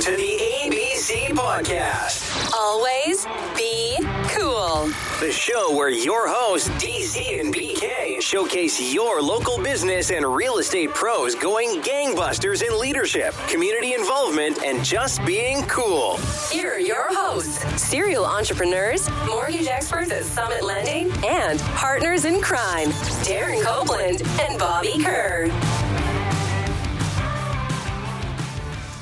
to the ABC Podcast. Always be cool. The show where your hosts, DC and BK, showcase your local business and real estate pros going gangbusters in leadership, community involvement, and just being cool. Here are your hosts, serial entrepreneurs, mortgage experts at Summit Lending, and partners in crime, Darren Copeland and Bobby Kerr.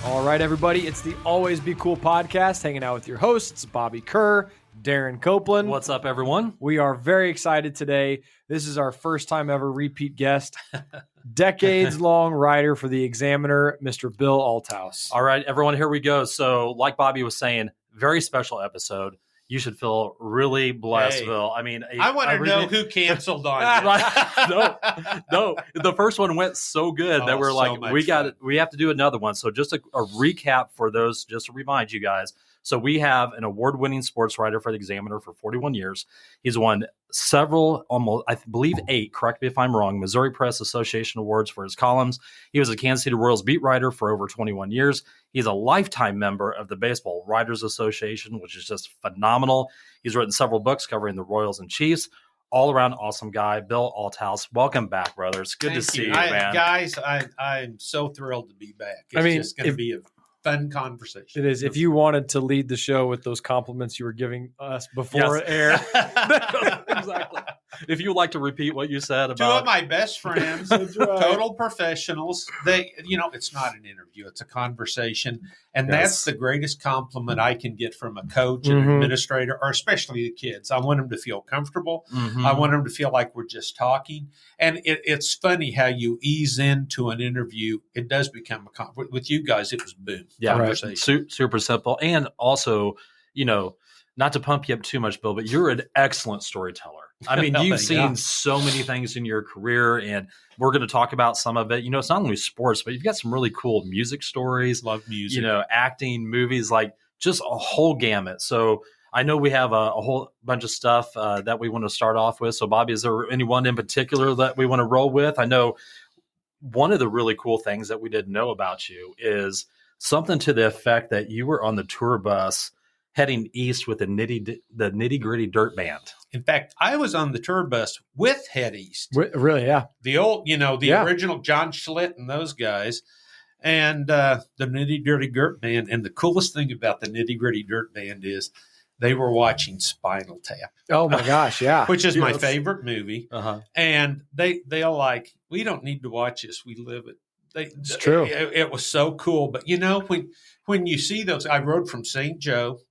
All right, everybody, it's the Always Be Cool podcast, hanging out with your hosts, Bobby Kerr, Darren Copeland. What's up, everyone? We are very excited today. This is our first time ever repeat guest, decades-long writer for the Examiner, Mr. Bill Althaus. All right, everyone, here we go. So, like Bobby was saying, very special episode. You should feel really blessed, Hey, Bill. I mean, I want to know who canceled on you. no. The first one went so good that we're so like, much we have to do another one. So just a recap for those, just to remind you guys. So we have an award-winning sports writer for the Examiner for 41 years. He's won several, almost, I believe 8, correct me if I'm wrong, Missouri Press Association awards for his columns. He was a Kansas City Royals beat writer for over 21 years. He's a lifetime member of the Baseball Writers Association, which is just phenomenal. He's written several books covering the Royals and Chiefs. All-around awesome guy, Bill Althaus. Welcome back, brother. It's good to see you, man. Guys, I'm so thrilled to be back. It's just going to be a fun conversation. It is. If you wanted to lead the show with those compliments you were giving us before it aired. Exactly. If you would like to repeat what you said about... 2 of my best friends, total professionals. It's not an interview. It's a conversation. And that's the greatest compliment I can get from a coach and administrator, or especially the kids. I want them to feel comfortable. I want them to feel like we're just talking. And it's funny how you ease into an interview. It does become a conversation. With you guys, it was boom. Yeah, conversation. Super simple. And also, not to pump you up too much, Bill, but you're an excellent storyteller. I mean, you've seen so many things in your career, and we're going to talk about some of it. It's not only sports, but you've got some really cool music stories. Love music. Acting, movies, like just a whole gamut. So I know we have a whole bunch of stuff that we want to start off with. So, Bobby, is there anyone in particular that we want to roll with? I know one of the really cool things that we didn't know about you is something to the effect that you were on the tour bus heading east with the nitty gritty dirt band. In fact, I was on the tour bus with Head East. Really, yeah. The old, original John Schlitt and those guys, and the Nitty Gritty Dirt Band. And the coolest thing about the Nitty Gritty Dirt Band is they were watching Spinal Tap. Oh my gosh, yeah. Which is my favorite movie. And they're like, we don't need to watch this. We live it. It's true. It was so cool. But when you see those, I rode from St. Joe.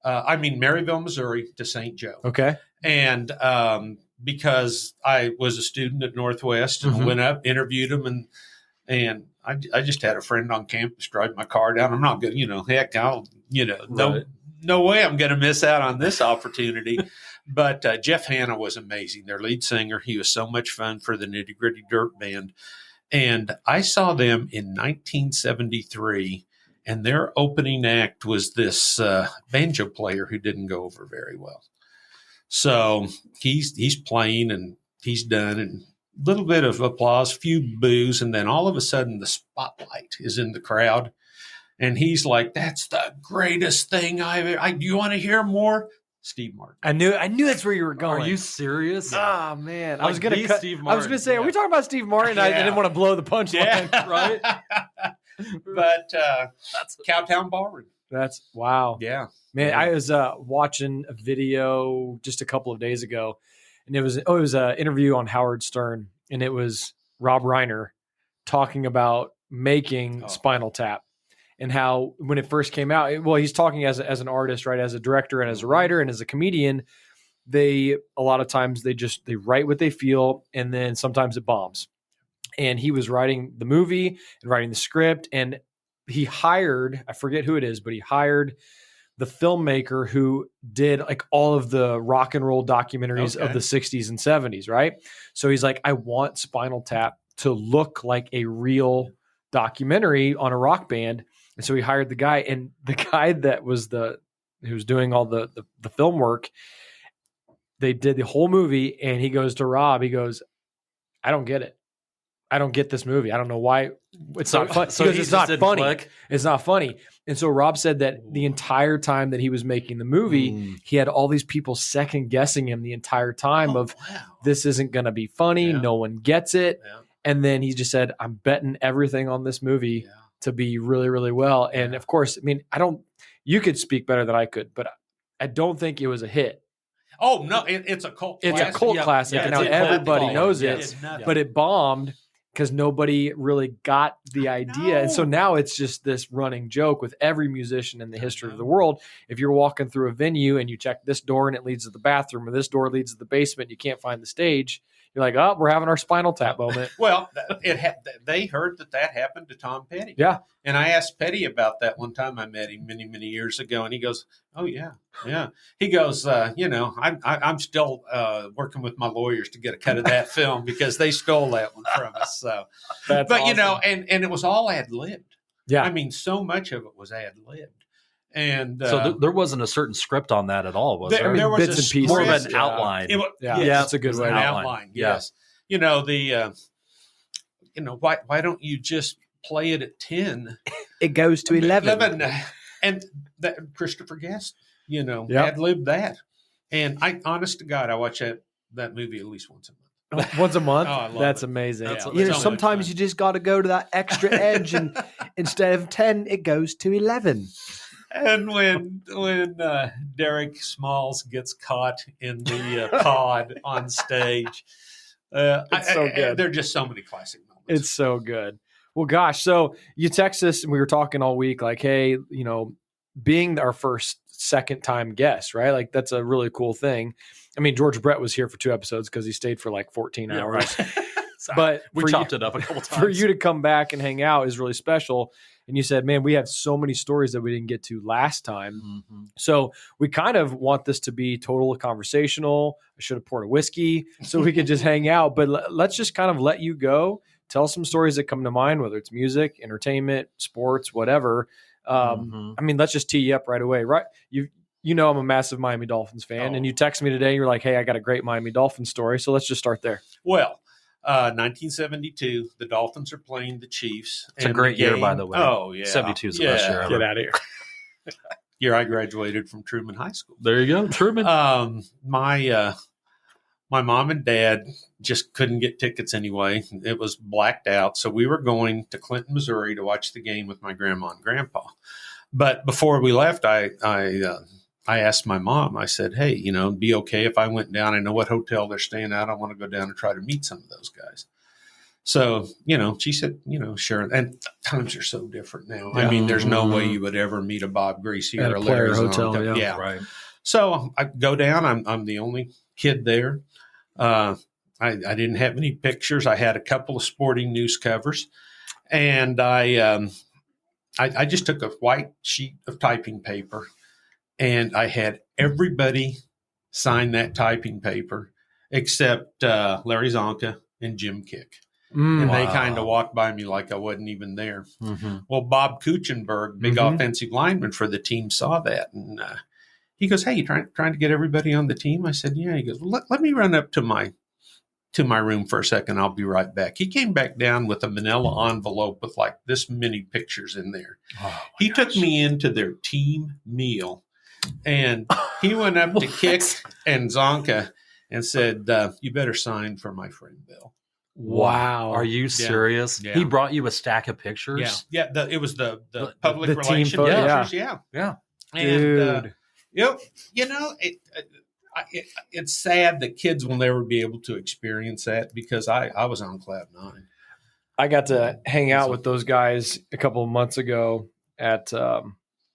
Maryville, Missouri to St. Joe. Okay. And because I was a student at Northwest and went up, interviewed them, and I just had a friend on campus drive my car down. I'm not going to, no way I'm going to miss out on this opportunity. But Jeff Hanna was amazing, their lead singer. He was so much fun for the Nitty Gritty Dirt Band. And I saw them in 1973. And their opening act was this banjo player who didn't go over very well. So he's playing and he's done, and a little bit of applause, few boos, and then all of a sudden the spotlight is in the crowd, and he's like, "That's the greatest thing I've ever." Do you want to hear more? Steve Martin. I knew that's where you were going. Are you serious? Oh man, Like I was going to cut. Steve Martin. I was going to say, are we talking about Steve Martin? I didn't want to blow the punchline, right? But that's Cowtown Ballroom. That's wow. Yeah. Man, I was watching a video just a couple of days ago, and it was an interview on Howard Stern, and it was Rob Reiner talking about making Spinal Tap and how when it first came out, he's talking as an artist, right, as a director and as a writer and as a comedian. A lot of times they write what they feel, and then sometimes it bombs. And he was writing the movie and writing the script, and he hired, I forget who it is, but he hired the filmmaker who did like all of the rock and roll documentaries of the 60s and 70s, right? So he's like, I want Spinal Tap to look like a real documentary on a rock band. And so he hired the guy, and the guy that was who was doing all the film work, they did the whole movie, and he goes to Rob, he goes, I don't get it. I don't get this movie. I don't know why it's So- not fun. so Because he it's just not didn't funny. click? It's not funny. And so Rob said that the entire time that he was making the movie, he had all these people second guessing him the entire time of this isn't going to be funny. Yeah. No one gets it. Yeah. And then he just said, I'm betting everything on this movie Yeah. to be really, really well. And of course, I mean, you could speak better than I could, but I don't think it was a hit. Oh no, it's a cult. It's classic. a cult classic, yeah, and it's now a cult everybody following. knows it. It's nothing. But it bombed because nobody really got the idea. And so now it's just this running joke with every musician in the history of the world. If you're walking through a venue and you check this door and it leads to the bathroom, or this door leads to the basement, you can't find the stage. You're like, oh, we're having our Spinal Tap moment. Well, they heard that happened to Tom Petty. Yeah. And I asked Petty about that one time I met him many, many years ago. And he goes, oh, yeah. He goes, I'm still working with my lawyers to get a cut of that film because they stole that one from us. So, That's but, awesome. and it was all ad-libbed. Yeah. I mean, so much of it was ad-libbed. And So there wasn't a certain script on that at all, was there- there? there was bits a and pieces. More of an script. outline. It was, Yeah. yes, Yeah, that's a good it was way an to outline. Yeah. Yes. Why don't you just play it at 10? It goes to 11. And that Christopher Guest, Yep. ad-libbed that. And honest to God, I watch that movie at least once a month. Once a month? Oh, I love That's it. amazing. That's You know, so much sometimes fun. you just got to go to that extra edge, and instead of 10, it goes to 11. And when Derek Smalls gets caught in the pod on stage, It's so good. There are just so many classic moments. It's so good. Well, gosh. So you text us and we were talking all week, like, hey, being our second time guest, right? Like that's a really cool thing. I mean, George Brett was here for 2 episodes because he stayed for like 14 Yeah, hours. right. But we for chopped you- it up a couple times. For you to come back and hang out is really special. And you said, man, we have so many stories that we didn't get to last time. Mhm. So we kind of want this to be total conversational. I should have poured a whiskey so we could just hang out. But let's just kind of let you go. Tell some stories that come to mind, whether it's music, entertainment, sports, whatever. Mhm. I mean, let's just tee you up right away. Right? You know I'm a massive Miami Dolphins fan, and you text me today. You're like, hey, I got a great Miami Dolphins story. So let's just start there. Well, 1972, the Dolphins are playing the Chiefs. It's a and great the year, game- by the way. Oh, yeah. 72 is the best year ever. Get out of here. Year I graduated from Truman High School. There you go, Truman. My mom and dad just couldn't get tickets anyway. It was blacked out. So we were going to Clinton, Missouri to watch the game with my grandma and grandpa. But before we left, I asked my mom, I said, hey, it'd be okay if I went down. I know what hotel they're staying at. I want to go down and try to meet some of those guys. So, she said, sure. And times are so different now. I mean, there's no way you would ever meet a Bob Greasy At or a a Larry player hotel, Zonka. yeah. Right. So I go down. I'm the only kid there. I didn't have any pictures. I had a couple of sporting news covers, and I just took a white sheet of typing paper, and I had everybody sign that typing paper except Larry Zonka and Jim Kick. And they kind of walked by me like I wasn't even there. Mm-hmm. Well, Bob Kuchenberg, big offensive lineman for the team, saw that. And he goes, hey, you trying to get everybody on the team? I said, yeah. He goes, well, let me run up to my room for a second. I'll be right back. He came back down with a manila envelope with like this many pictures in there. Oh, He took me into their team meal, and he went up to Kick and Zonka and said, you better sign for my friend Bill. Wow. Are you serious? Yeah. He brought you a stack of pictures? Yeah. It was the public the team relations photo, pictures. Yeah. And, Dude. it's sad that kids will never be able to experience that because I was on cloud 9. I got to hang out with those guys a couple of months ago at the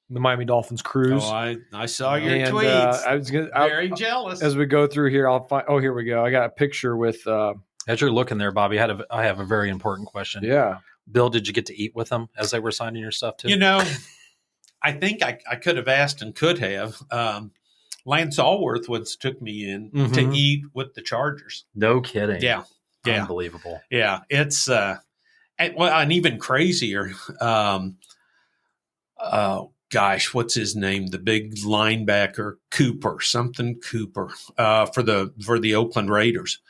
Miami Dolphins cruise. Oh, I saw your And, tweets. I was gonna, Very jealous. as we go through here, I'll find. Oh, here we go. I got a picture with. As you're looking there, Bobby, I have a very important question. Yeah. Bill, did you get to eat with them as they were signing your stuff too? I think I could have asked and could have. Lance Allworth once took me in to eat with the Chargers. No kidding. Yeah. Unbelievable. Yeah. It's and even crazier. What's his name? The big linebacker Cooper for the Oakland Raiders.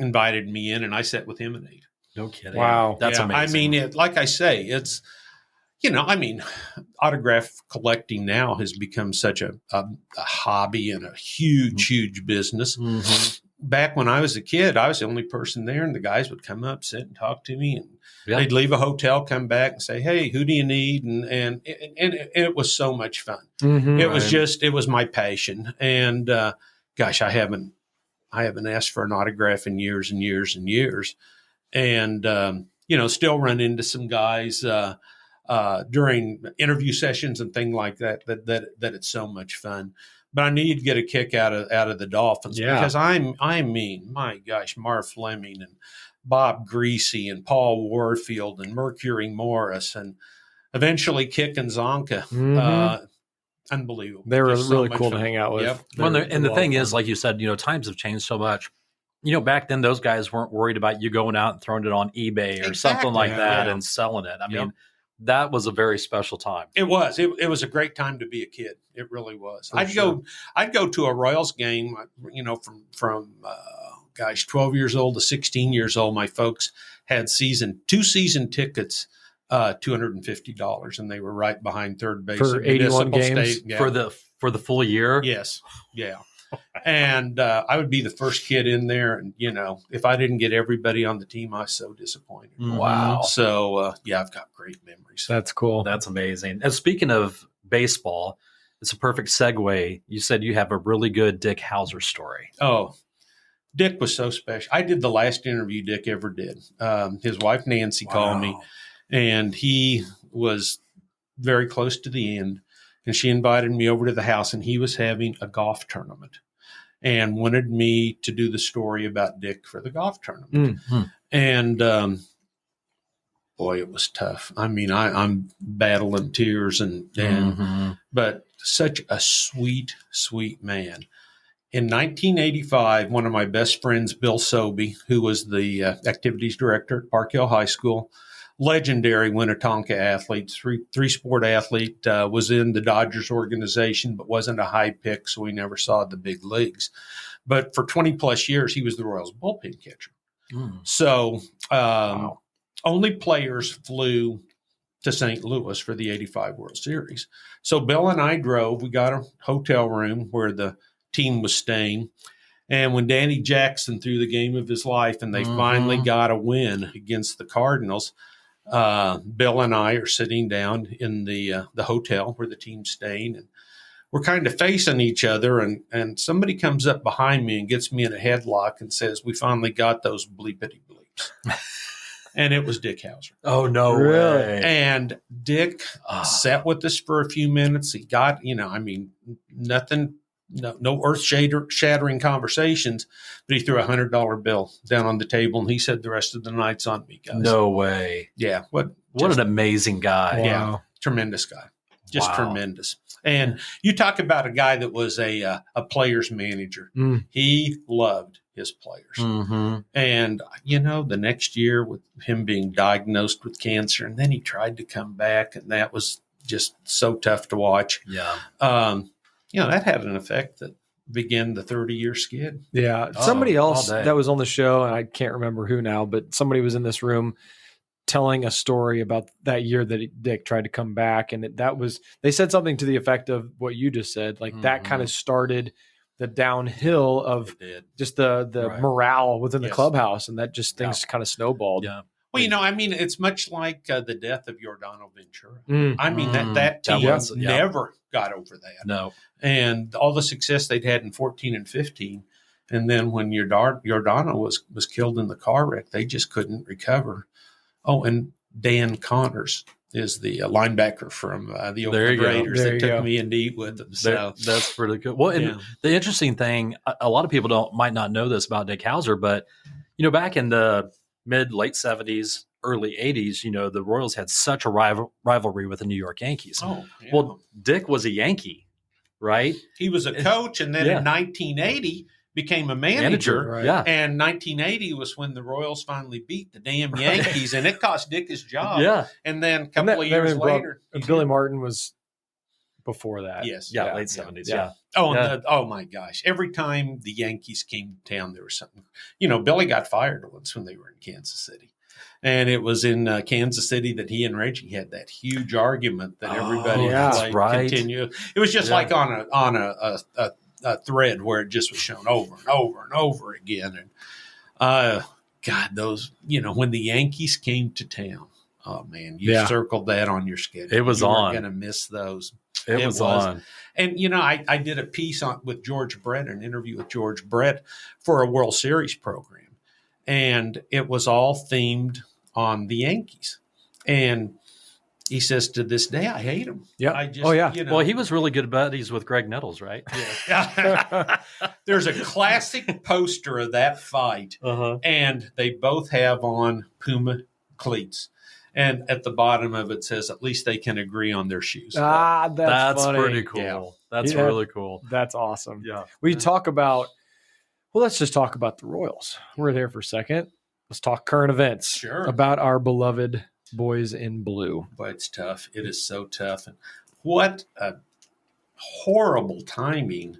invited me in, and I sat with him and ate. No kidding. Wow. That's Yeah, amazing. I mean, like I say, it's, autograph collecting now has become such a hobby and a huge business. Back when I was a kid, I was the only person there, and the guys would come up, sit and talk to me, and they'd leave a hotel, come back and say, "Hey, who do you need?" And it was so much fun. It was my passion. And gosh, I haven't asked for an autograph in years and years and years. And still run into some guys during interview sessions and things like that it's so much fun. But I need to get a kick out of the Dolphins because my gosh, Marv Fleming and Bob Greasy and Paul Warfield and Mercury Morris and eventually Kick and Zonka. Unbelievable. They were Just really much cool fun. to hang out with. Yep. Well, and the thing is, like you said, times have changed so much. Back then those guys weren't worried about you going out and throwing it on eBay or something like that and selling it. I mean, that was a very special time. It was. It was a great time to be a kid. It really was. I'd go to a Royals game, from 12 years old to 16 years old. My folks had two season tickets, $250, and they were right behind third base for 81 games for the full year. Yes. Yeah. And I would be the first kid in there. And, if I didn't get everybody on the team, I was so disappointed. Wow. So, I've got great memories. That's cool. That's amazing. And speaking of baseball, it's a perfect segue. You said you have a really good Dick Hauser story. Oh, Dick was so special. I did the last interview Dick ever did. His wife, Nancy, called me, and he was very close to the end. And she invited me over to the house, and he was having a golf tournament and wanted me to do the story about Dick for the golf tournament. And boy, it was tough. I mean, I'm battling tears but such a sweet, sweet man. In 1985, one of my best friends, Bill Sobey, who was the activities director at Park Hill High School, legendary Winnetonka athlete, three-sport athlete, was in the Dodgers organization, but wasn't a high pick, so he never saw the big leagues. But for 20-plus years, he was the Royals bullpen catcher. So only players flew to St. Louis for the 85 World Series. So Bill and I drove. We got a hotel room where the team was staying. And when Danny Jackson threw the game of his life and they finally got a win against the Cardinals, Bill and I are sitting down in the hotel where the team's staying, and we're kind of facing each other. And somebody comes up behind me and gets me in a headlock and says, "We finally got those bleepity bleeps." And it was Dick Hauser. Oh, no Really? way. And Dick sat with us for a few minutes. He got, nothing. No earth-shattering conversations, but he threw a $100 bill down on the table, and he said, "The rest of the night's on me, guys." No way. Yeah. What an amazing guy. Wow. Yeah. Tremendous guy. Just tremendous. And you talk about a guy that was a player's manager. He loved his players. And, the next year with him being diagnosed with cancer, and then he tried to come back, and that was just so tough to watch. Yeah. That had an effect that began the 30-year skid. Yeah. Somebody else all day. that was on the show, and I can't remember who now, but somebody was in this room telling a story about that year that Dick tried to come back. And they said something to the effect of what you just said. Like that kind of started the downhill of just the morale within the clubhouse. And that just things kind of snowballed. Yeah. Well, it's much like the death of Giordano Ventura. That team never got over that. No. And all the success they'd had in 14 and 15. And then when Giordano was killed in the car wreck, they just couldn't recover. Oh, and Dan Connors is the linebacker from the Oakland Raiders that took me in to eat with them. So that's pretty good. Well, and the interesting thing, a lot of people might not know this about Dick Hauser, but, back in the late 70s, early 80s, the Royals had such a rivalry with the New York Yankees. Oh, yeah. Well, Dick was a Yankee, right? He was a coach, and then in 1980 became a manager. Right. Yeah. And 1980 was when the Royals finally beat the damn Yankees, and it cost Dick his job. Yeah. And then a couple of years later, Billy Martin was before that. Yes. Yeah, late 70s. Yeah. Yeah. Oh, Yeah. oh my gosh. Every time the Yankees came to town, there was something. You know, Billy got fired once when they were in Kansas City. And it was in Kansas City that he and Reggie had that huge argument that everybody that's played right. continue. It was just like on a thread where it just was shown over and over and over again. And God, those, you know, when the Yankees came to town, oh man, you circled that on your schedule. It was you on. Going to miss those. It was on. And, you know, I did a piece with George Brett, an interview with George Brett for a World Series program. And it was all themed on the Yankees. And he says, to this day, I hate them. Yeah. I just, you know, Well, he was really good buddies with Greg Nettles, right? Yeah. There's a classic poster of that fight. And they both have on Puma cleats. And at the bottom of it says, at least they can agree on their shoes. That's funny. pretty cool. Yeah. That's Yeah. really cool. That's awesome. Yeah. We talk about, well, let's just talk about the Royals. We're there for a second. Let's talk current events. Sure. About our beloved boys in blue. But it's tough. It is so tough. And what a horrible timing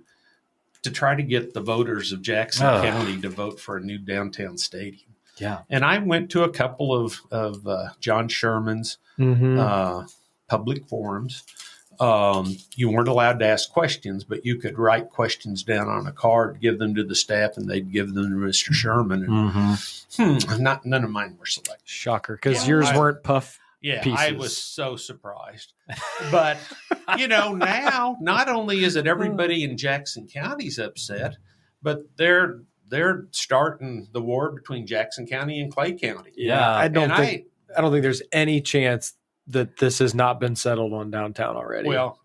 to try to get the voters of Jackson County to vote for a new downtown stadium. Yeah. And I went to a couple of John Sherman's public forums. You weren't allowed to ask questions, but you could write questions down on a card, give them to the staff, and they'd give them to Mr. Sherman. And none of mine were selected. Shocker, because yours weren't puff pieces. I was so surprised. But, you know, now not only is it everybody in Jackson County's upset, but they're starting the war between Jackson County and Clay County. Yeah. I don't think there's any chance that this has not been settled on downtown already. Well,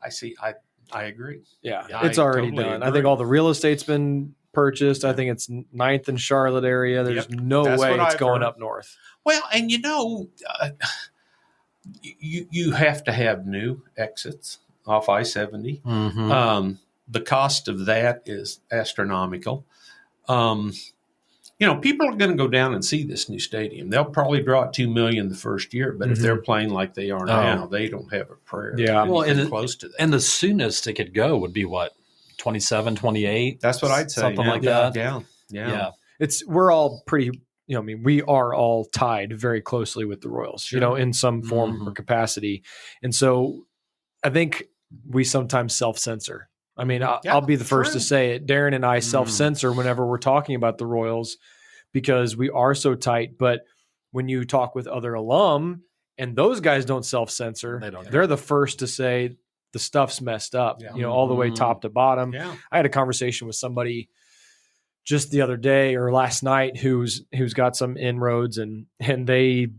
I agree. Yeah, I it's already totally done. I agree. think all the real estate's been purchased. I think it's 9th and Charlotte area. There's no That's way what it's I've going heard. up north. Well, and you know, you have to have new exits off I-70. The cost of that is astronomical. You know, people are going to go down and see this new stadium. They'll probably draw $2 million the first year, but if they're playing like they are now, they don't have a prayer. Yeah. Well, and close to that. And the soonest it could go would be what? 27, 28? That's what I'd say. Something yeah. like that. Yeah. We're all pretty, we are all tied very closely with the Royals, in some form or capacity. And so I think we sometimes self-censor. I mean, I'll be the first to say it. Darren and I self-censor whenever we're talking about the Royals because we are so tight. But when you talk with other alum and those guys don't self-censor, they're the first to say the stuff's messed up, all the way top to bottom. Yeah. I had a conversation with somebody just the other day or last night who's got some inroads and they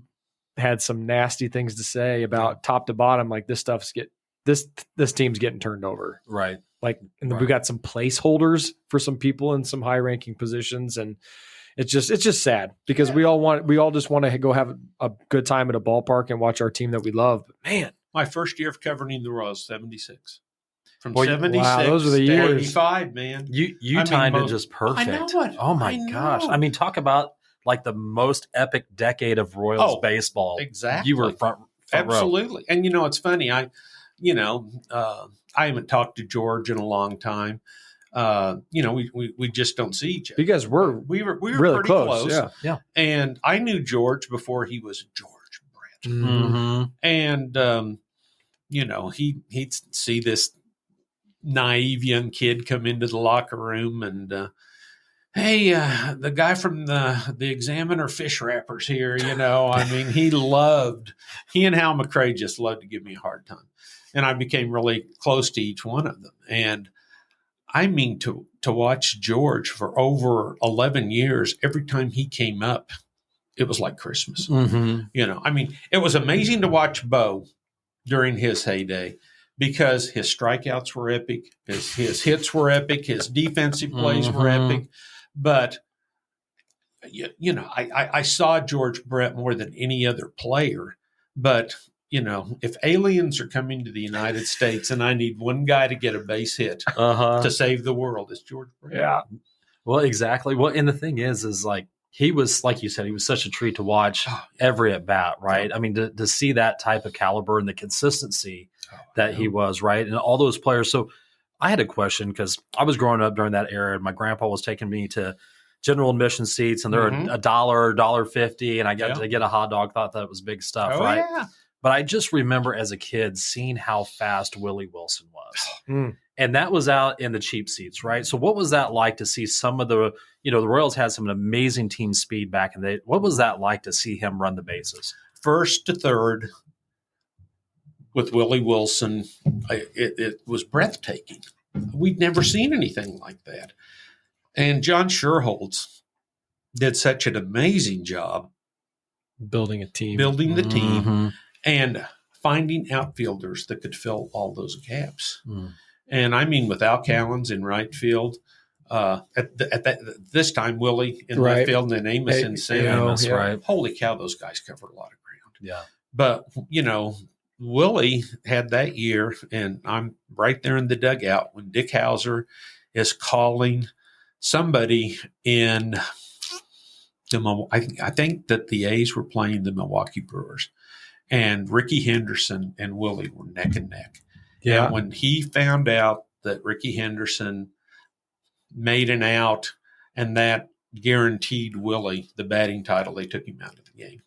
had some nasty things to say about top to bottom. Like this team's getting turned over. Right. Like, and we got some placeholders for some people in some high ranking positions. And it's just sad because we all just want to go have a good time at a ballpark and watch our team that we love. But man, My first year of covering the Royals, 76. From Boy, 76 wow, those are the to years. 85, man. You timed it just perfect. I know it. Oh my I know. gosh. I mean, talk about like the most epic decade of Royals baseball. Exactly. You were front row. Absolutely. And it's funny. I haven't talked to George in a long time. We just don't see each other. you guys were We were really pretty close. Yeah. And I knew George before he was George Brett. Mm-hmm. And he'd see this naive young kid come into the locker room and hey, the guy from the Examiner fish wrappers here, I mean, he and Hal McRae just loved to give me a hard time. And I became really close to each one of them. And I mean, to watch George for over 11 years, every time he came up, it was like Christmas. Mm-hmm. I mean, it was amazing to watch Bo during his heyday because his strikeouts were epic, his hits were epic, his defensive plays were epic. But, I saw George Brett more than any other player. But, if aliens are coming to the United States and I need one guy to get a base hit to save the world, it's George Brett. Yeah. Well, exactly. Well, and the thing is like he was, like you said, he was such a treat to watch every at bat, right? I mean, to see that type of caliber and the consistency that he was, right? And all those players. So I had a question because I was growing up during that era and my grandpa was taking me to general admission seats and they're $1, $1.50, and I got to get a hot dog, thought that was big stuff, right? Yeah. But I just remember as a kid seeing how fast Willie Wilson was. And that was out in the cheap seats, right? So what was that like to see some of the, the Royals had some amazing team speed back in the day. What was that like to see him run the bases? First to third with Willie Wilson, it was breathtaking. We'd never seen anything like that. And John Sherholtz did such an amazing job building the team and finding outfielders that could fill all those gaps. And I mean, with Al Callens in right field, this time Willie in right field, and then Amos in center. Right. Holy cow, those guys covered a lot of ground. Yeah. But, Willie had that year, and I'm right there in the dugout when Dick Hauser is calling somebody in I think that the A's were playing the Milwaukee Brewers, and Ricky Henderson and Willie were neck and neck. Yeah. And when he found out that Ricky Henderson made an out and that guaranteed Willie the batting title, they took him out of the game.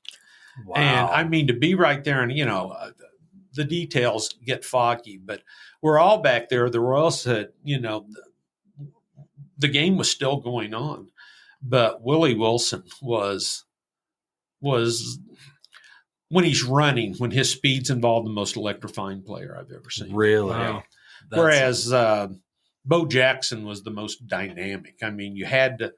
Wow. And I mean, to be right there and, the details get foggy, but we're all back there. The Royals said, the game was still going on, but Willie Wilson was when he's running, when his speed's involved, the most electrifying player I've ever seen. Really? Wow. Whereas Bo Jackson was the most dynamic. I mean, you had to,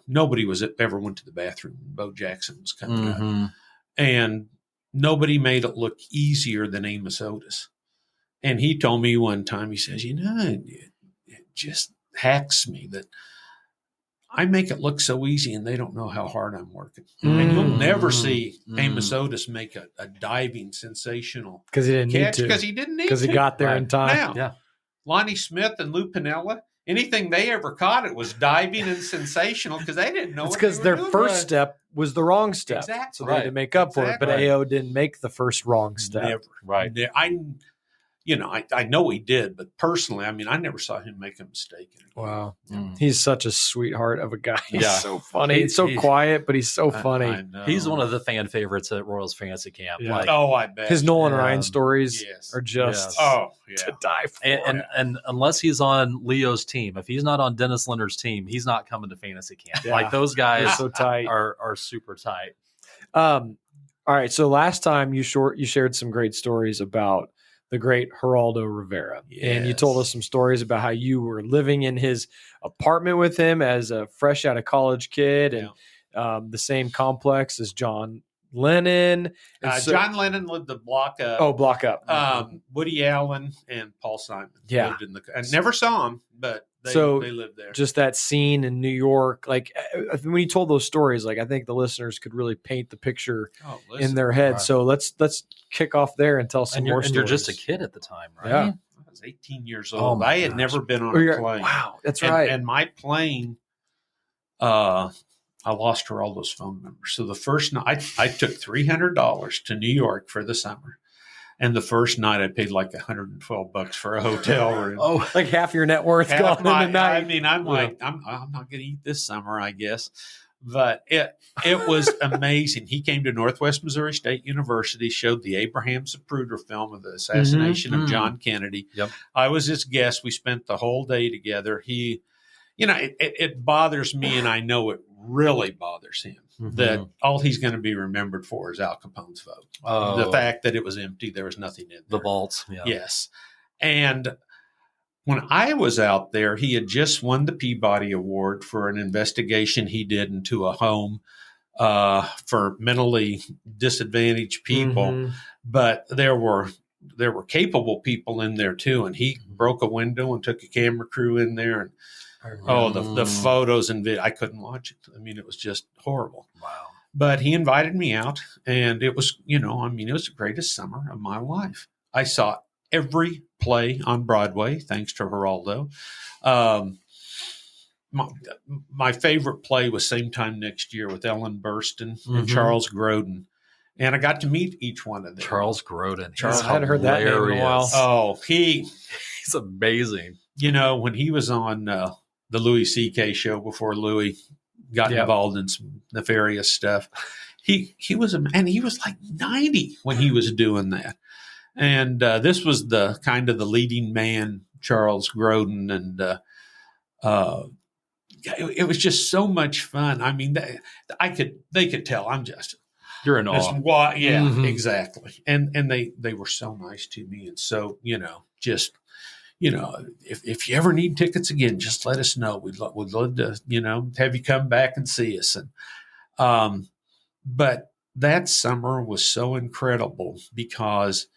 nobody ever went to the bathroom when Bo Jackson was coming up. And nobody made it look easier than Amos Otis. And he told me one time, he says, it just hacks me that I make it look so easy and they don't know how hard I'm working. And you'll never see Amos Otis make a diving sensational because he didn't catch need to. Because he didn't need to. Because he got there in time. Now, Lonnie Smith and Lou Piniella, anything they ever caught, it was diving and sensational because they didn't know. It's because their first step was the wrong step. Exactly. So they had to make up for it. But AO didn't make the first wrong step. Never. Right. I know he did, but personally, I mean, I never saw him make a mistake. Wow. He's such a sweetheart of a guy. He's so funny. He's so quiet, but he's so funny. I know. He's one of the fan favorites at Royals Fantasy Camp. Yeah. I bet. His Nolan Ryan stories are just to die for. And unless he's on Leo's team, if he's not on Dennis Leonard's team, he's not coming to Fantasy Camp. Yeah. Like those guys are so tight. Are super tight. All right. So last time you shared some great stories about the great Geraldo Rivera. Yes. And you told us some stories about how you were living in his apartment with him as a fresh out of college kid and the same complex as John Lennon. John Lennon lived the block up. Oh, block up. Woody Allen and Paul Simon lived in I never saw him, but they lived there. Just that scene in New York, like when you told those stories, like I think the listeners could really paint the picture in their head. Right. So let's kick off there and tell some more stories. And you're just a kid at the time, right? Yeah. I was 18 years old. I had never been on a plane. Wow, that's right. And my plane, I lost Geraldo's phone number. So the first night, I took $300 to New York for the summer. And the first night I paid like $112 for a hotel room. Like half your net worth gone in the night. I mean, I'm like, I'm not going to eat this summer, I guess. But it was amazing. He came to Northwest Missouri State University, showed the Abraham Zapruder film of the assassination of John Kennedy. Yep. I was his guest. We spent the whole day together. He, it bothers me, and I know it really bothers him that all he's going to be remembered for is Al Capone's vote. The fact that it was empty, there was nothing in there. The vaults. Yeah. Yes. And when I was out there, he had just won the Peabody Award for an investigation he did into a home for mentally disadvantaged people. But there were capable people in there too. And he broke a window and took a camera crew in there. And the photos and video, I couldn't watch it. I mean, it was just horrible. Wow. But he invited me out, and it was, it was the greatest summer of my life. I saw every play on Broadway, thanks to Geraldo. my favorite play was Same Time Next Year with Ellen Burstyn Mm-hmm. and Charles Grodin. And I got to meet each one of them. Charles Grodin. I hadn't heard that name in a while. Oh, he's amazing. when he was on the Louis C.K. show before Louis got involved in some nefarious stuff, he was he was like 90 when he was doing that. And this was the kind of the leading man, Charles Grodin, and it was just so much fun. I mean, they could tell I'm just. You're in awe. Exactly. And they were so nice to me. And so, just, if you ever need tickets again, just let us know. We'd love to, have you come back and see us. And, but that summer was so incredible because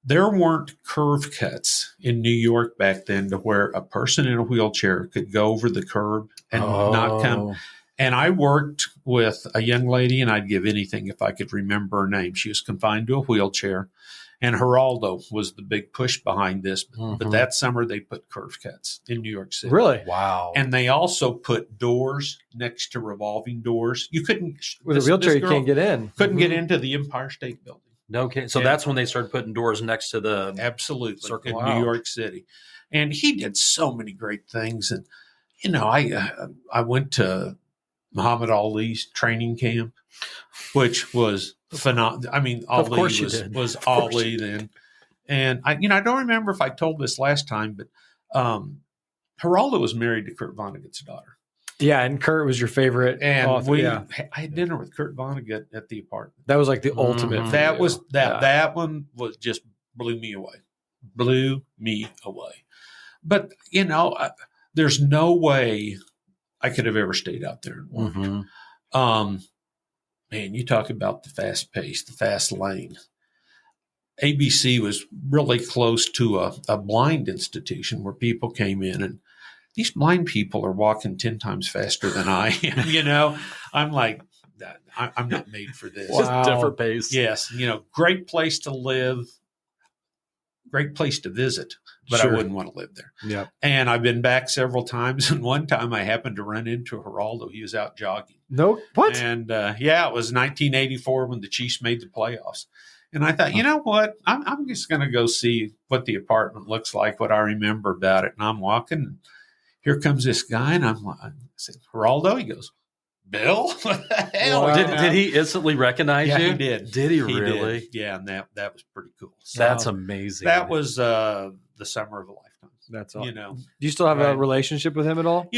there weren't curve cuts in New York back then to where a person in a wheelchair could go over the curb and not come. And I worked with a young lady, and I'd give anything if I could remember her name. She was confined to a wheelchair, and Geraldo was the big push behind this. But that summer, they put curve cuts in New York City. Really? Wow. And they also put doors next to revolving doors. You couldn't with a wheelchair. You can't get in. Couldn't get into the Empire State Building. No, okay. So that's when they started putting doors next to the absolutely circle. In New York City. And he did so many great things. And I went to Muhammad Ali's training camp, which was phenomenal. I mean, Ali was Ali then. And I don't remember if I told this last time, but Geraldo was married to Kurt Vonnegut's daughter. Yeah, and Kurt was your favorite. And author. I had dinner with Kurt Vonnegut at the apartment. That was like the ultimate. That was that one was just blew me away. But there's no way I could have ever stayed out there and worked. Man, you talk about the fast pace, the fast lane. ABC was really close to a blind institution where people came in, and these blind people are walking 10 times faster than I am. I'm like, I'm not made for this. Wow. Just different pace. Yes. Great place to live, great place to visit, but Sure. I wouldn't want to live there. Yeah. And I've been back several times. And one time I happened to run into Geraldo. He was out jogging. No, what? And it was 1984 when the Chiefs made the playoffs. And I thought, you know what? I'm just going to go see what the apartment looks like, what I remember about it. And I'm walking, and here comes this guy, and I said, Geraldo? He goes, Bill? What the hell? Wow. Did he instantly recognize you? He did. Did he really? Did. Yeah, and that was pretty cool. So That's amazing. that was the summer of a lifetime. That's all. Do you still have a relationship with him at all?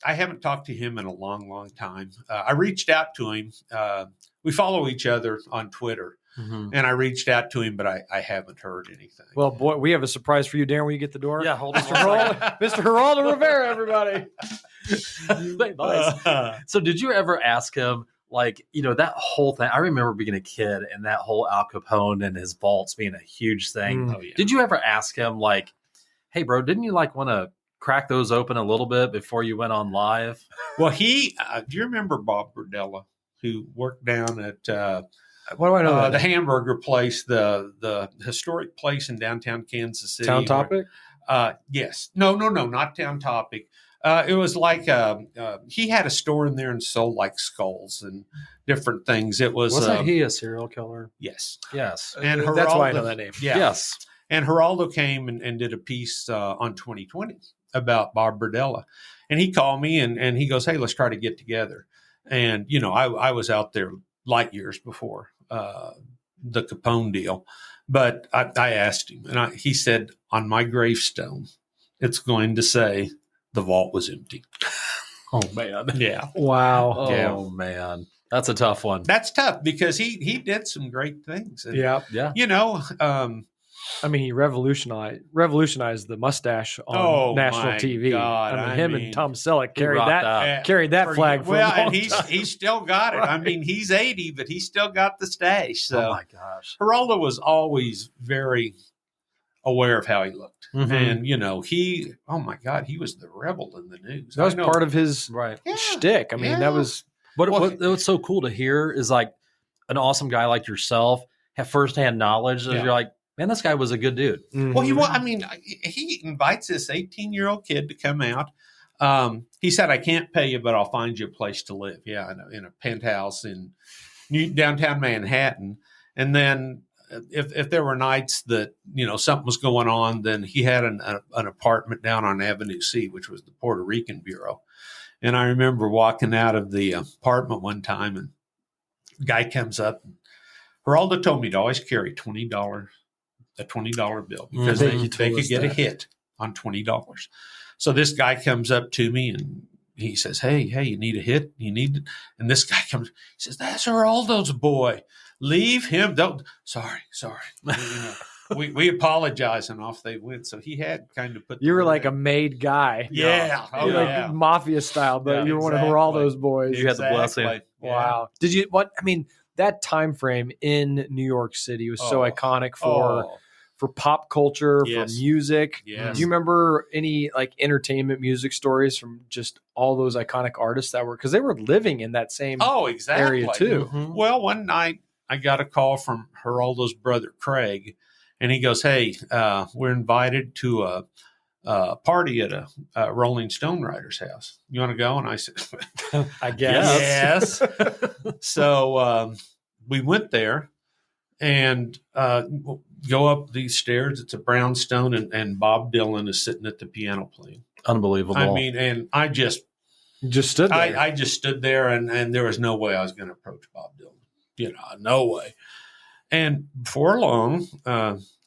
I haven't talked to him in a long, long time. I reached out to him. We follow each other on Twitter. And I reached out to him, but I haven't heard anything. Well, boy, we have a surprise for you, Darren, when you get the door. Yeah, hold Mr. Geraldo Rivera, everybody. Nice. So did you ever ask him, that whole thing? I remember being a kid and that whole Al Capone and his vaults being a huge thing. Oh, yeah. Did you ever ask him, hey, bro, didn't you want to crack those open a little bit before you went on live? Well, do you remember Bob Burdella, who worked down at what do I know? the hamburger place, the historic place in downtown Kansas City. Town Topic? Yes. No, not Town Topic. It was he had a store in there and sold skulls and different things. It was. Wasn't he a serial killer? Yes. Yes. And that's why I know that name. Yeah. Yes. And Geraldo came and did a piece on 2020 about Bob Burdella. And he called me and he goes, hey, let's try to get together. And, I was out there light years before the Capone deal. But I asked him, and he said, on my gravestone, it's going to say the vault was empty. Oh, man. Yeah. Wow. Oh, Yeah. man. That's a tough one. That's tough because he did some great things. And, Yeah. I he revolutionized the mustache on national TV. God, him and Tom Selleck carried rocked that flag for a long and time. he's still got it. Right. He's 80, but he's still got the stash. So Oh, my gosh. Geraldo was always very aware of how he looked. Mhm. And, he was the rebel in the news. That was part of his Right. shtick. That was What's so cool to hear is an awesome guy like yourself have firsthand knowledge. Yeah. You're like, man, this guy was a good dude. Well, he invites this 18-year-old kid to come out. he said, I can't pay you, but I'll find you a place to live. Yeah, in a penthouse in downtown Manhattan. And then if there were nights that, something was going on, then he had an apartment down on Avenue C, which was the Puerto Rican Bureau. And I remember walking out of the apartment one time, and the guy comes up. And Geraldo told me to always carry a $20 bill because they could get a hit on $20. So this guy comes up to me and he says, hey, you need a hit? And this guy comes, he says, that's Geraldo's boy. Leave him. Don't. Sorry. We apologize, and off they went. So he had kind of put. You were like a made guy. Yeah. Like mafia style, but you were one of Geraldo's boys. You had the blessing. Wow. Did you? That time frame in New York City was so iconic for pop culture, for music. Yes. Do you remember any like entertainment music stories from just all those iconic artists that were, because they were living in that same area too? Mm-hmm. Well, one night I got a call from Geraldo's brother Craig, and he goes, "Hey, we're invited to a party at a Rolling Stone writer's house. You want to go?" And I said, "I guess." Yes. So we went there and go up these stairs. It's a brownstone, and Bob Dylan is sitting at the piano playing. Unbelievable. I mean, and I just stood there. I just stood there, and there was no way I was going to approach Bob Dylan. No way. And before long,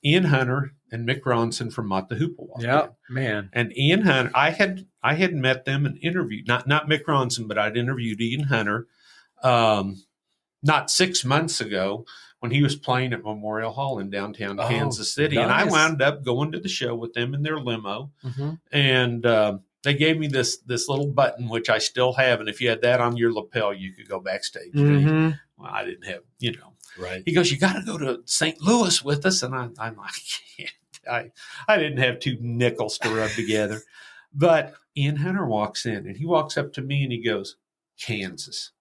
Ian Hunter and Mick Ronson from Mott the Hoople walked in. Man. And Ian Hunter, I had met them and interviewed, not Mick Ronson, but I'd interviewed Ian Hunter not 6 months ago when he was playing at Memorial Hall in downtown Kansas City. Nice. And I wound up going to the show with them in their limo. Mm-hmm. And they gave me this little button, which I still have. And if you had that on your lapel, you could go backstage. Mm-hmm. Well, I didn't have, Right. He goes, you got to go to St. Louis with us. And I'm like, I didn't have two nickels to rub together. But Ian Hunter walks in, and he walks up to me and he goes, Kansas.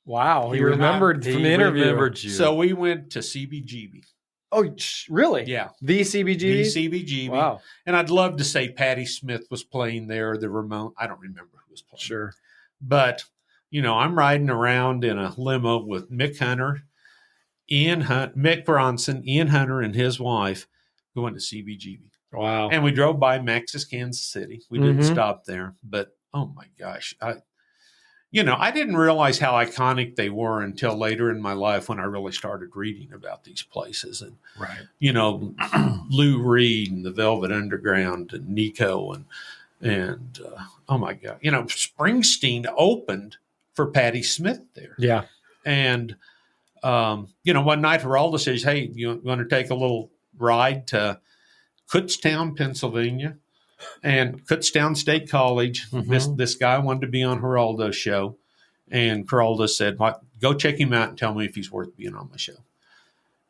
Wow. He remembered from the interview. Remembered you. So we went to CBGB. Oh, really? Yeah. The CBGB? The CBGB. Wow. And I'd love to say Patti Smith was playing there, or the Ramon. I don't remember who was playing. Sure. But, I'm riding around in a limo with Mick Hunter, Mick Ronson, Ian Hunter, and his wife going to CBGB. Wow. And we drove by Max's, Kansas City. We didn't stop there. But, oh, my gosh. I didn't realize how iconic they were until later in my life when I really started reading about these places. And, Lou Reed and the Velvet Underground and Nico and oh, my God. Springsteen opened for Patti Smith there. Yeah. And, one night Geraldo says, hey, you want to take a little ride to Kutztown, Pennsylvania? And Kutztown State College, this guy wanted to be on Geraldo's show. And Geraldo said, go check him out and tell me if he's worth being on my show.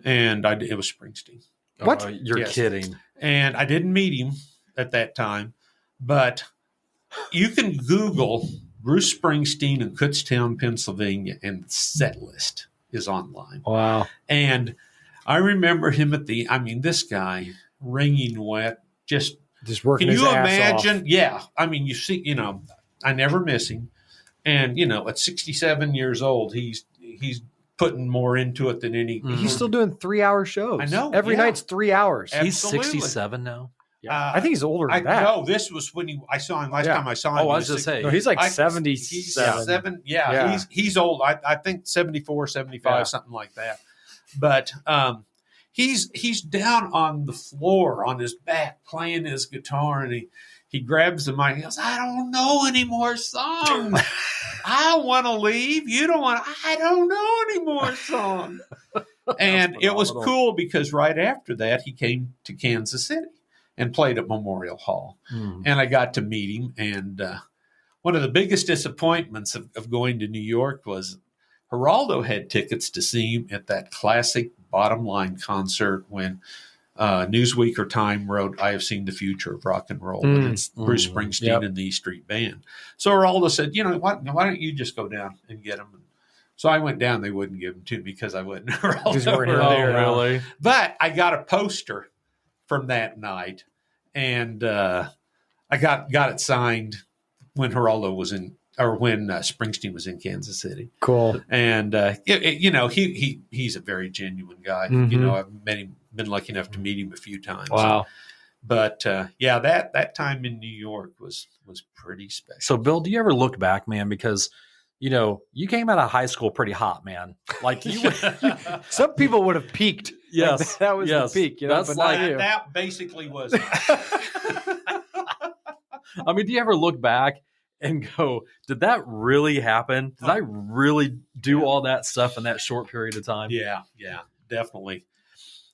And it was Springsteen. What? You're kidding. And I didn't meet him at that time. But you can Google Bruce Springsteen in Kutztown, Pennsylvania, and the set list is online. Wow. And I remember him this guy, wringing wet, just working his ass imagine? off. Yeah. I mean, you see, I never miss him. And, at 67 years old, he's putting more into it than any. He's still doing 3-hour shows. I know. Every night's 3 hours. He's Absolutely. 67 now. Yeah. I think he's older than that. No, this was when I saw him last time I saw him. Oh, I was just saying. No, he's like 77. He's old. I think 74, 75, something like that. But he's down on the floor on his back playing his guitar, and he grabs the mic. He goes, I don't know any more songs. I want to leave. You don't want to. I don't know any more songs. And it was cool because right after that, he came to Kansas City and played at Memorial Hall. And I got to meet him. And one of the biggest disappointments of going to New York was Geraldo had tickets to see him at that classic Bottom Line concert when Newsweek or Time wrote, I have seen the future of rock and roll. And it's Bruce Springsteen and the E Street Band. So Geraldo said, why don't you just go down and get him? So I went down. They wouldn't give him to me because I wasn't there. Really? But I got a poster from that night, and I got it signed when Geraldo was in, or when Springsteen was in Kansas City. Cool. And he's a very genuine guy. Mhm. I've been lucky enough to meet him a few times. Wow. But that time in New York was pretty special. So, Bill, do you ever look back, man? Because you came out of high school pretty hot, man. Like you. Some people would have peaked. Yes, Like, that was the peak. That's but not you. that basically was. I mean, do you ever look back and go, "Did that really happen? Did I really do all that stuff in that short period of time?" Yeah, definitely.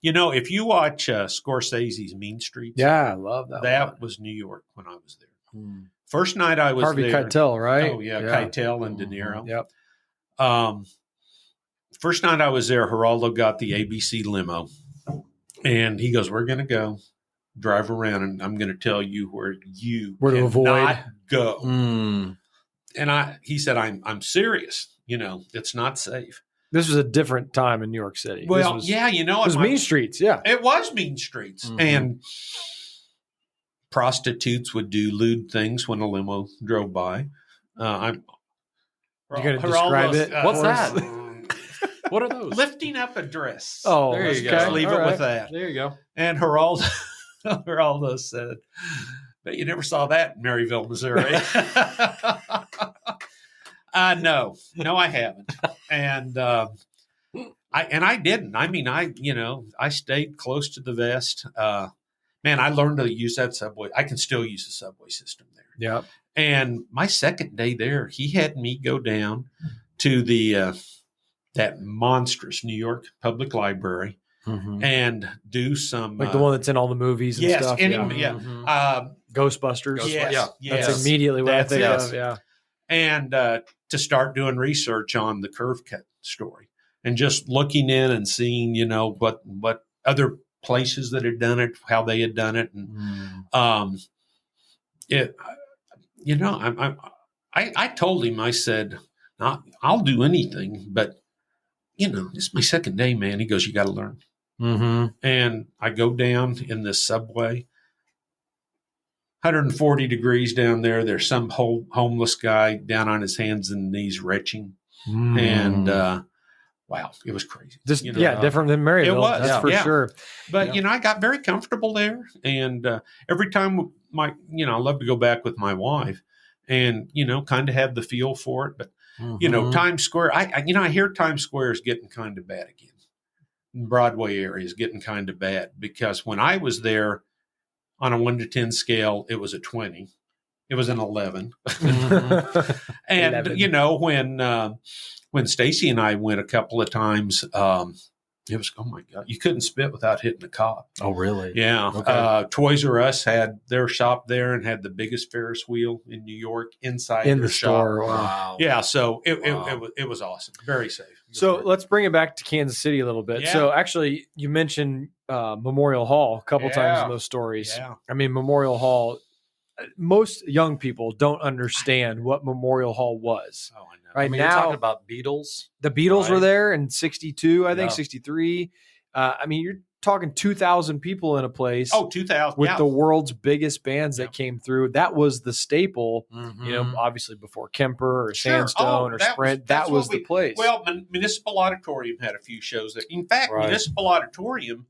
If you watch Scorsese's Mean Streets, Yeah, I love that. that one. was New York when I was there. Hmm. First night I was Harvey there. Keitel, right? Oh yeah, Keitel and De Niro. Yep. First night I was there, Geraldo got the ABC limo, and he goes, "We're going to go drive around, and I'm going to tell you where you Where to cannot avoid. go." Mm. And he said, "I'm serious. It's not safe." This was a different time in New York City. Well, this was, yeah, it was Mean Streets. Yeah. It was Mean Streets, Mhm. and prostitutes would do lewd things when a limo drove by. You're going to describe it? What's for us? that? What are those? Lifting up a dress. Oh, There you okay. go. Just leave All it right. with that. There you go. And Geraldo said, "But you never saw that in Maryville, Missouri." No, I haven't. And I didn't. I mean, I stayed close to the vest. Man, I learned to use that subway. I can still use the subway system there. Yep. And my second day there, he had me go down to the that monstrous New York Public Library Mhm. and do some Like the one that's in all the movies and yes, stuff. yeah. Mhm. Ghostbusters. Yes, yes. That's immediately what That's I think it. of. Yeah. And to start doing research on the curve cut story and just looking in and seeing, what other places that had done it, how they had done it. And Mm. I told him, I said, I'll do anything, but it's my second day, man. He goes, "You got to learn." Mhm. And I go down in this subway, 140 degrees down there. There's some homeless guy down on his hands and knees retching. Mm. And wow, it was crazy. Just different than Maryville. It was, that's for yeah. sure. But I got very comfortable there, and every time I love to go back with my wife, and kind of have the feel for it. But Mhm. Times Square, I hear Times Square is getting kind of bad again. Broadway area is getting kind of bad because when I was there, on a 1 to 10 scale, it was a 20. It was an 11. And 11. When Stacy and I went a couple of times, it was, oh my God, you couldn't spit without hitting a cop. Oh, really? Yeah. Okay. Toys R Us had their shop there and had the biggest Ferris wheel in New York inside In their the shop. store. Wow. Wow. Yeah. So Wow. it was awesome. Very safe. So let's bring it back to Kansas City a little bit. Yeah. So actually, you mentioned Memorial Hall a couple times in those stories. Yeah. I mean, Memorial Hall, most young people don't understand what Memorial Hall was. Oh, I know. Right I mean, you're now, talking about Beatles. the Beatles were Right. there in 62, I think, Yeah. 63. I mean, you're talking 2,000 people in a place Oh, 2000. with yeah. the world's biggest bands that Yeah. came through. That was the staple, Mhm. obviously before Kemper or Sure. Sandstone Oh, or that was- Sprint. that's That was what the we- place. Well, Municipal Auditorium had a few shows there. In fact, Right. Municipal Auditorium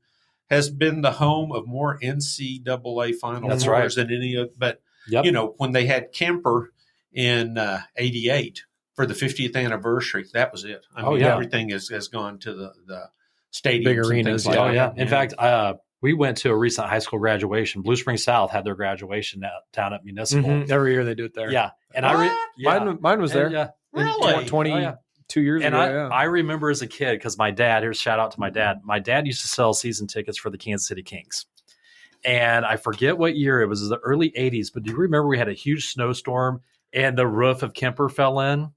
has been the home of more NCAA Final That's Fours than any of. But Yep. when they had Kemper in '88 for the 50th anniversary, that was it. I Oh, mean, yeah. everything has gone to the stadiums, Big and arenas, things like Oh, that. yeah. In fact, we went to a recent high school graduation. Blue Springs South had their graduation down at Municipal. Mhm. Every year they do it there. Yeah. And What? Mine was there. And, yeah. Really? 22 years And ago. I remember as a kid, because my dad, here's a shout out to my dad. My dad used to sell season tickets for the Kansas City Kings. And I forget what year, it was the early 80s, but do you remember we had a huge snowstorm and the roof of Kemper fell in?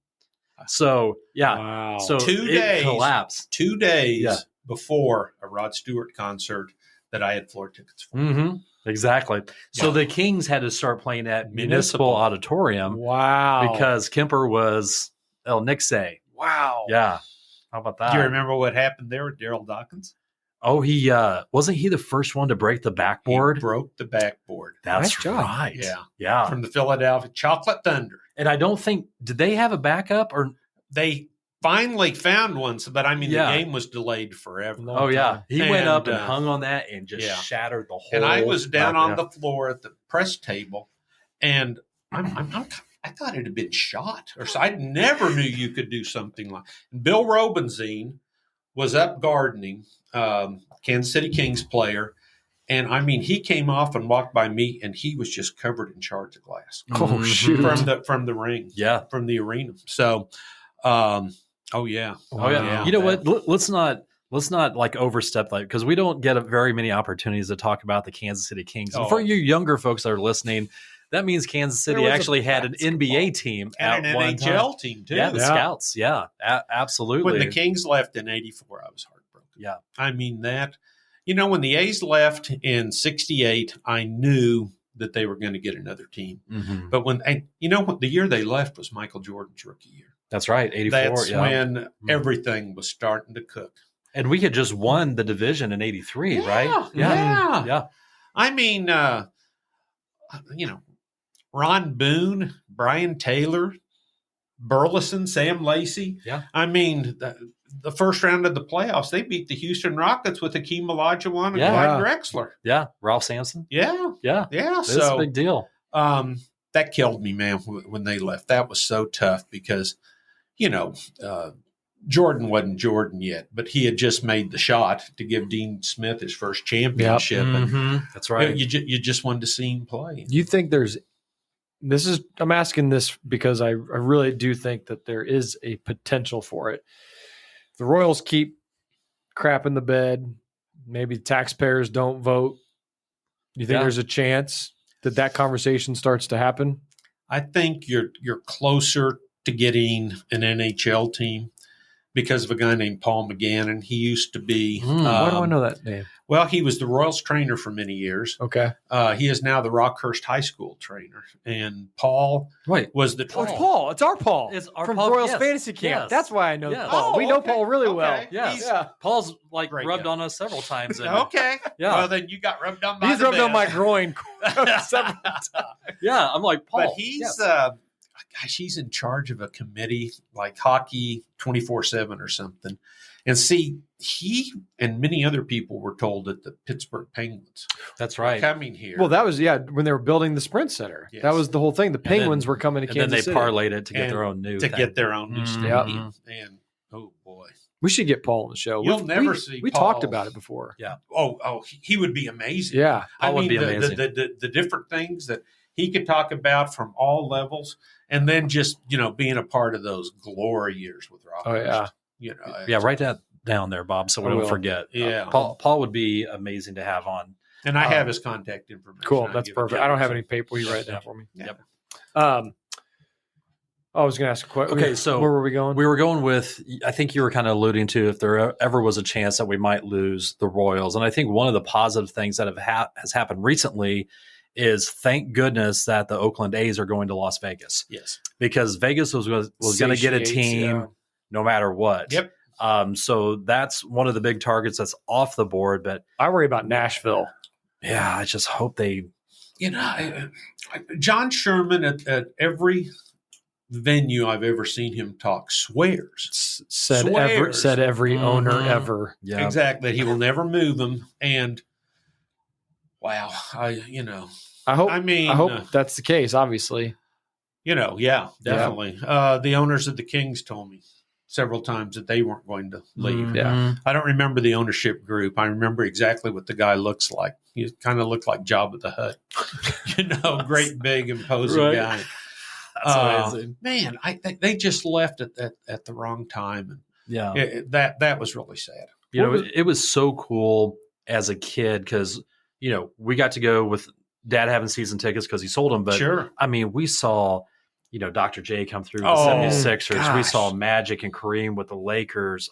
So, yeah. Wow. So 2 it days. collapsed. 2 days Yeah. before a Rod Stewart concert that I had floor tickets for. Mm-hmm. Exactly. So Yeah. the Kings had to start playing at Municipal Municipal. Auditorium wow. because Kemper was El Nixay. wow. Yeah. How about that? Do you remember what happened there with Daryl Dawkins? Oh, he wasn't he the first one to break the backboard? He broke the backboard. That's Nice job. right. Yeah. Yeah. From the Philadelphia Chocolate Thunder. And I don't think, did they have a backup or? They finally found one, but I mean, Yeah. the game was delayed forever. No. Oh, yeah. He went up and And, hung on that and just yeah. shattered the whole. And I was down back- on the floor at the press table, and I thought it had been shot, or so. I never knew you could do something like. And Bill Robenzine was up gardening, Kansas City Kings player, and I mean, he came off and walked by me, and he was just covered in shards of glass Oh, shoot. from the ring, Yeah. from the arena. So, oh yeah, Oh yeah. Yeah. You know what? Let's not like overstep that, because we don't get very many opportunities to talk about the Kansas City Kings. And Oh. for you younger folks that are listening, that means Kansas City was a actually had an basketball NBA team and at an one NHL time. team too. Yeah, the Yeah. Scouts. Yeah, absolutely. When the Kings left in '84, I was heartbroken. Yeah. I mean that. When the A's left in '68, I knew that they were going to get another team. Mhm. But the year they left was Michael Jordan's rookie year. That's right, 84. That's yeah. when everything was starting to cook. And we had just won the division in 83, right? Yeah. Yeah. I mean, Ron Boone, Brian Taylor, Burleson, Sam Lacey. Yeah. I mean, the first round of the playoffs, they beat the Houston Rockets with Hakeem Olajuwon and Yeah. Clyde Drexler. Yeah. Ralph Sampson. Yeah, Yeah. yeah. It's a big deal. That killed me, man, when they left. That was so tough because, Jordan wasn't Jordan yet, but he had just made the shot to give Dean Smith his first championship. And Mhm. That's right. you just wanted to see him play. Do you think I'm asking this because I really do think that there is a potential for it. The Royals keep crap in the bed. Maybe taxpayers don't vote. Do you think Yeah. there's a chance that conversation starts to happen? I think you're closer to getting an NHL team because of a guy named Paul McGannon. He used to be. Why do I know that name? Well, he was the Royals trainer for many years. Okay. He is now the Rockhurst High School trainer. And Paul Wait. was the Oh, it's Paul. It's our Paul. It's our from Paul, Royals yes. Fantasy Camp. Yes. That's why I know Yes. Paul. Oh, We know okay. Paul really Okay. well. Yes. He's- Paul's like Great rubbed guy. on us several times. And, Okay. Yeah. Well, then you got rubbed on by He's the rubbed on bed. my groin several times. Yeah. I'm like, Paul. But he's yes. gosh, he's in charge of a committee like Hockey 24/7 or something. And see, he and many other people were told that the Pittsburgh Penguins That's were right. coming here. Well, that was when they were building the Sprint Center. Yes. That was the whole thing. The then- Penguins were coming to And then Kansas they City. parlayed it to get And their own new to thing. get their own new Mhm. stadium. And oh boy, We should get Paul on the show. You'll We- never we- see We Paul. talked about it before. he would be amazing. Yeah. Paul would be the, amazing. The different things that he could talk about from all levels, and then just being a part of those glory years with Rockhurst. Oh, yeah. Yeah, write that down there, Bob, so we I don't will. forget. Yeah. Paul would be amazing to have on. And I have his contact information. Cool. I'll That's give it perfect. to I don't him. have any paper. Will you write that for me? Yep. I was going to ask a question. Okay, so where were we going? We were going with, I think you were kind of alluding to if there ever was a chance that we might lose the Royals. And I think one of the positive things that has happened recently is thank goodness that the Oakland A's are going to Las Vegas, Yes. because Vegas was going to get a Satiates, team yeah. no matter what. Yep. So that's one of the big targets that's off the board. But I worry about Nashville. yeah, I just hope they. John Sherman at every venue I've ever seen him talk swears. Said Swears. every owner Mhm. ever. Yeah. Exactly. That he will never move them. And wow, I hope. I mean, I hope that's the case. Obviously. yeah, definitely. The owners of the Kings told me several times that they weren't going to leave. Yeah. I don't remember the ownership group. I remember exactly what the guy looks like. He kind of looked like Jabba the Hutt. Great, big, imposing Right. guy. That's amazing. Man, they just left at the wrong time, and Yeah. that was really sad. It was so cool as a kid because, we got to go with Dad having season tickets because he sold them. But Sure. I mean, we saw, Dr. J come through the Oh, 76ers. We gosh. saw Magic and Kareem with the Lakers,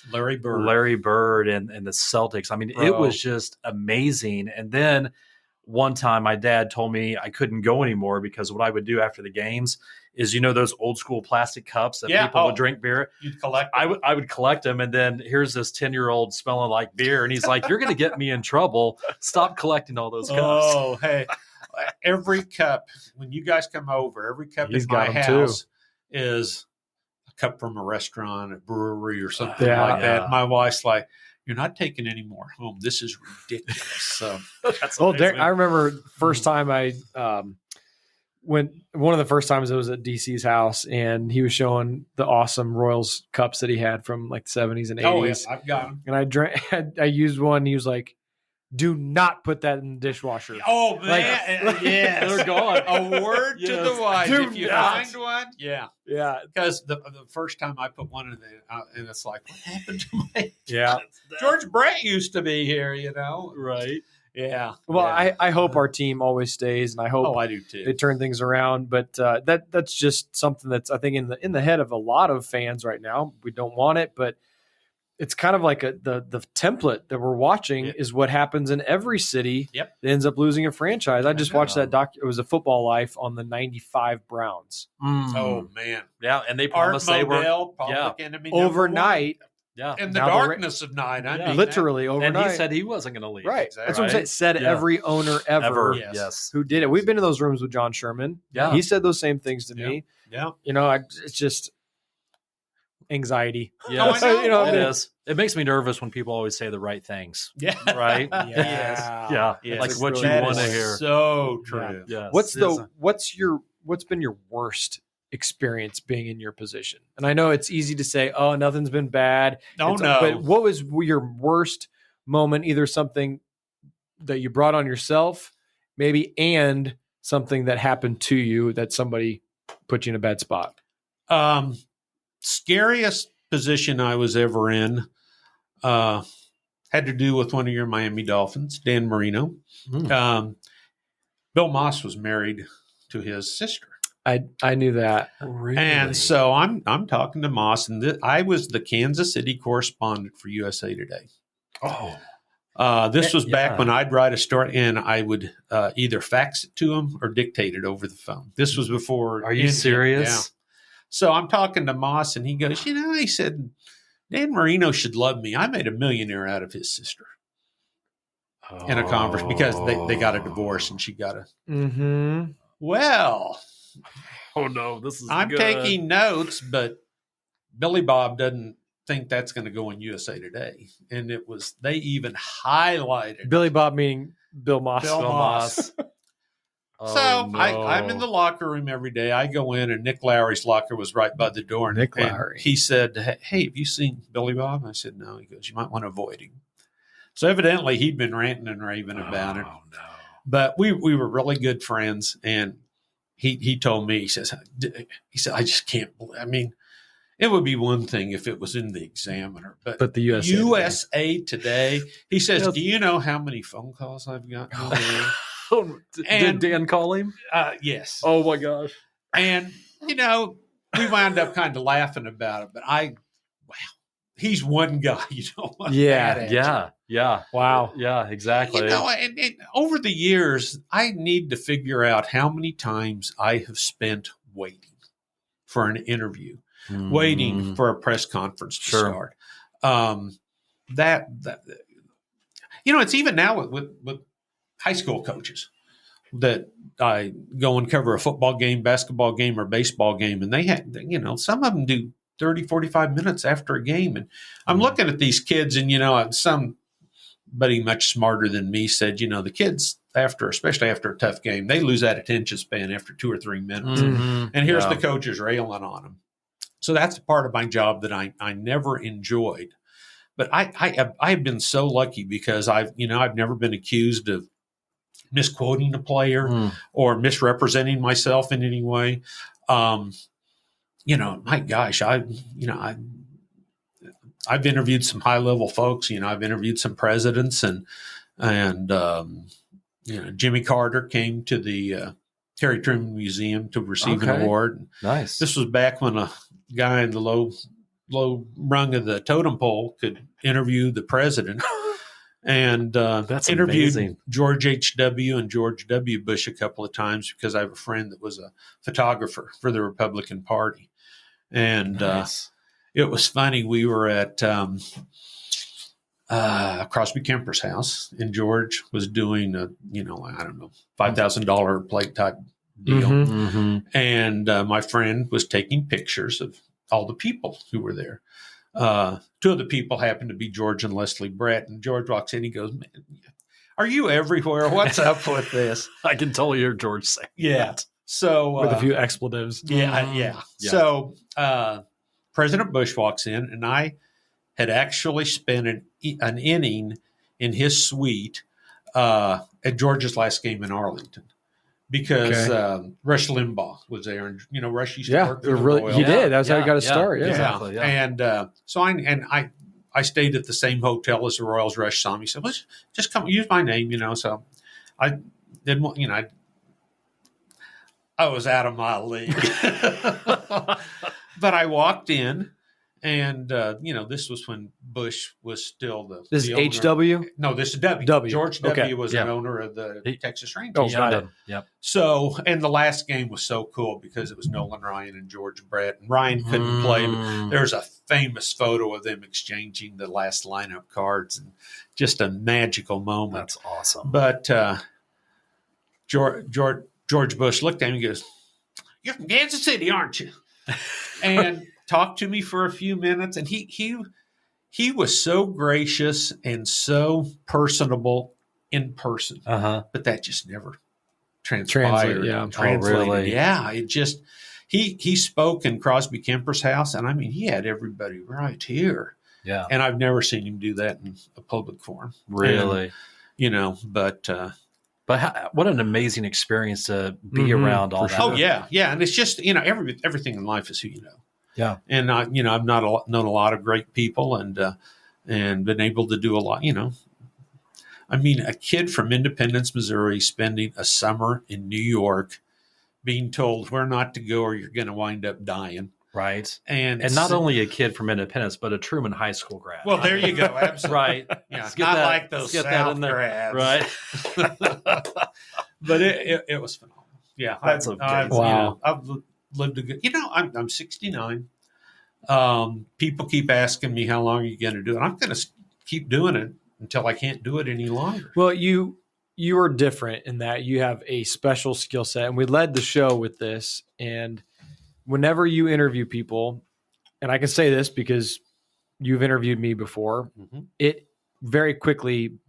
Larry Bird. Larry Bird and the Celtics. I mean, it Bro. was just amazing. And then one time my dad told me I couldn't go anymore because what I would do after the games is, those old school plastic cups that Yeah. people would drink beer. You'd collect. I would collect them, and then here's this 10-year-old smelling like beer, and he's like, "You're going to get me in trouble. Stop collecting all those cups." Oh, hey, every cup when you guys come over, every cup He's in my got 'em too. house is a cup from a restaurant, a brewery, or something Yeah. like that. Yeah. My wife's like, "You're not taking any more home. This is ridiculous." So That's Well, amazing. I remember first time I went. One of the first times it was at DC's house, and he was showing the awesome Royals cups that he had from like the 70s and 80s. oh yeah, I've got them. And I drank. I used one. He was like, "Do not put that in the dishwasher." Oh Like- man, yes, They're gone. A word to Yes. the wise. Do If you not. find one, yeah. Yeah, Because the first time I put one in there, and it's like, what happened to my yeah. George Brett used to be here, Right. Yeah. Well, yeah. I hope our team always stays, and I hope Oh, I do too. they turn things around. But that's just something that's, I think, in the head of a lot of fans right now. We don't want it, but it's kind of like the template that we're watching Yeah. is what happens in every city Yep. that ends up losing a franchise. I just know. watched that it was a Football Life on the 95 Browns. Oh man, yeah, and they Art promised they were Modell, Public Enemy, number Overnight, yeah. one. In the Now the Ra- darkness of night. I Yeah. mean, literally And overnight. he said he wasn't going to leave. right. Exactly. That's what I'm saying. Right? Said Yeah. every owner ever, Ever. Yes. Yes. who did it. We've been in those rooms with John Sherman. Yeah. He said those same things to Yeah. me. Yeah. It's just anxiety. Yes. Oh, I know. It is. It makes me nervous when people always say the right things. Yeah. Right? Yeah. Yeah. Yes. Like what you That want to is hear. So true. Yes. What's been your worst experience being in your position? And I know it's easy to say, "Oh, nothing's been bad." Oh, It's- no. But what was your worst moment? Either something that you brought on yourself, maybe, and something that happened to you that somebody put you in a bad spot. Scariest position I was ever in had to do with one of your Miami Dolphins, Dan Marino. Mm. Bill Moss was married to his sister. I knew that. Really? And so I'm talking to Moss, and I was the Kansas City correspondent for USA Today. This was back Yeah. when I'd write a story, and I would either fax it to him or dictate it over the phone. This was before. Are you serious? Yeah. So I'm talking to Moss, and he goes, he said, Dan Marino should love me. I made a millionaire out of his sister in a conference because they got a divorce, and she got a. Mm-hmm. Well, Oh no, this is I'm good. taking notes, but Billy Bob doesn't think that's going to go in USA Today. And they even highlighted Billy Bob meaning Bill Moss. Bill Moss. Oh, So no. I'm in the locker room every day. I go in, and Nick Lowry's locker was right by the door. And, Nick and Lowry. he said, "Hey, have you seen Billy Bob?" I said, "No." He goes, "You might want to avoid him." So evidently he'd been ranting and raving about it. Oh no. But we were really good friends, and he told me, he said, "I just can't believe. I mean, it would be one thing if it was in the Examiner, but the USA. USA Today." He says, Yes. "Do you know how many phone calls I've gotten?" today?" Did And- Dan call him? Yes. Oh my gosh. And, we wound up kind of laughing about it, but he's one guy, want Yeah, mad at you. Yeah. Wow. Yeah, exactly. And over the years, I need to figure out how many times I have spent waiting for an interview, waiting for a press conference to Sure. start. That it's even now with high school coaches that I go and cover a football game, basketball game, or baseball game, and they had, some of them do 30, 45 minutes after a game. And I'm looking at these kids, and, somebody much smarter than me said, the kids, especially after a tough game, they lose that attention span after 2 or 3 minutes. Mhm. And here's Yeah. the coaches railing on them. So that's a part of my job that I never enjoyed. But I've been so lucky because I've never been accused of misquoting a player or misrepresenting myself in any way. My gosh, I've interviewed some high level folks. I've interviewed some presidents, and Jimmy Carter came to the Harry Truman Museum to receive an Okay. award. And Nice. this was back when a guy in the low rung of the totem pole could interview the president. And That's interviewed amazing. George H.W. and George W. Bush a couple of times because I have a friend that was a photographer for the Republican Party. And Nice. it was funny. We were at Crosby Kemper's house, and George was doing a, $5,000 plate type deal. Mhm. And my friend was taking pictures of all the people who were there. Two of the people happened to be George and Leslie Brett. And George walks in, he goes, "Man, are you everywhere? What's up with this?" I can totally hear George say that. So With a few expletives. yeah. So President Bush walks in, and I had actually spent an inning in his suite at George's last game in Arlington because Rush Limbaugh was there, and Rush used to work for the Royals. He did. That's how he got his start. Yeah. Exactly. Yeah. And so I stayed at the same hotel as the Royals. Rush saw me. He said, "Let's just come use my name," So I didn't want, I was out of my league. But I walked in, and this was when Bush was still the This is owner. HW? No, this is W. W. George W. Okay. was an owner of the Texas Rangers. Oh, got it. Yep. So, and the last game was so cool because it was Nolan Ryan and George Brett. And Ryan couldn't play, but there's a famous photo of them exchanging the last lineup cards, and just a magical moment. That's awesome. But George Bush looked at him and goes, "You're from Kansas City, aren't you?" And talked to me for a few minutes. And he was so gracious and so personable in person, but that just never transpired. Translated. Oh, really? Yeah, it just he spoke in Crosby Kemper's house, and I mean, he had everybody right here. Yeah. And I've never seen him do that in a public forum. Really? And, but what an amazing experience to be around all that. oh yeah, and it's just everything in life is who you know. Yeah. And I've known a lot of great people, and been able to do a lot. I mean, a kid from Independence, Missouri, spending a summer in New York, being told where not to go or you're going to wind up dying. Right. And not only a kid from Independence, but a Truman High School grad. Well, there you go. Absolutely. Right. Yeah, Let's not that, like those let's get South that in there. grads. Right. But it was phenomenal. Yeah. That's amazing. Wow. I've lived a good, I'm 69. People keep asking me, how long are you going to do it? I'm going to keep doing it until I can't do it any longer. Well, you are different in that you have a special skill set, and we led the show with this. And whenever you interview people, and I can say this because you've interviewed me before, it very quickly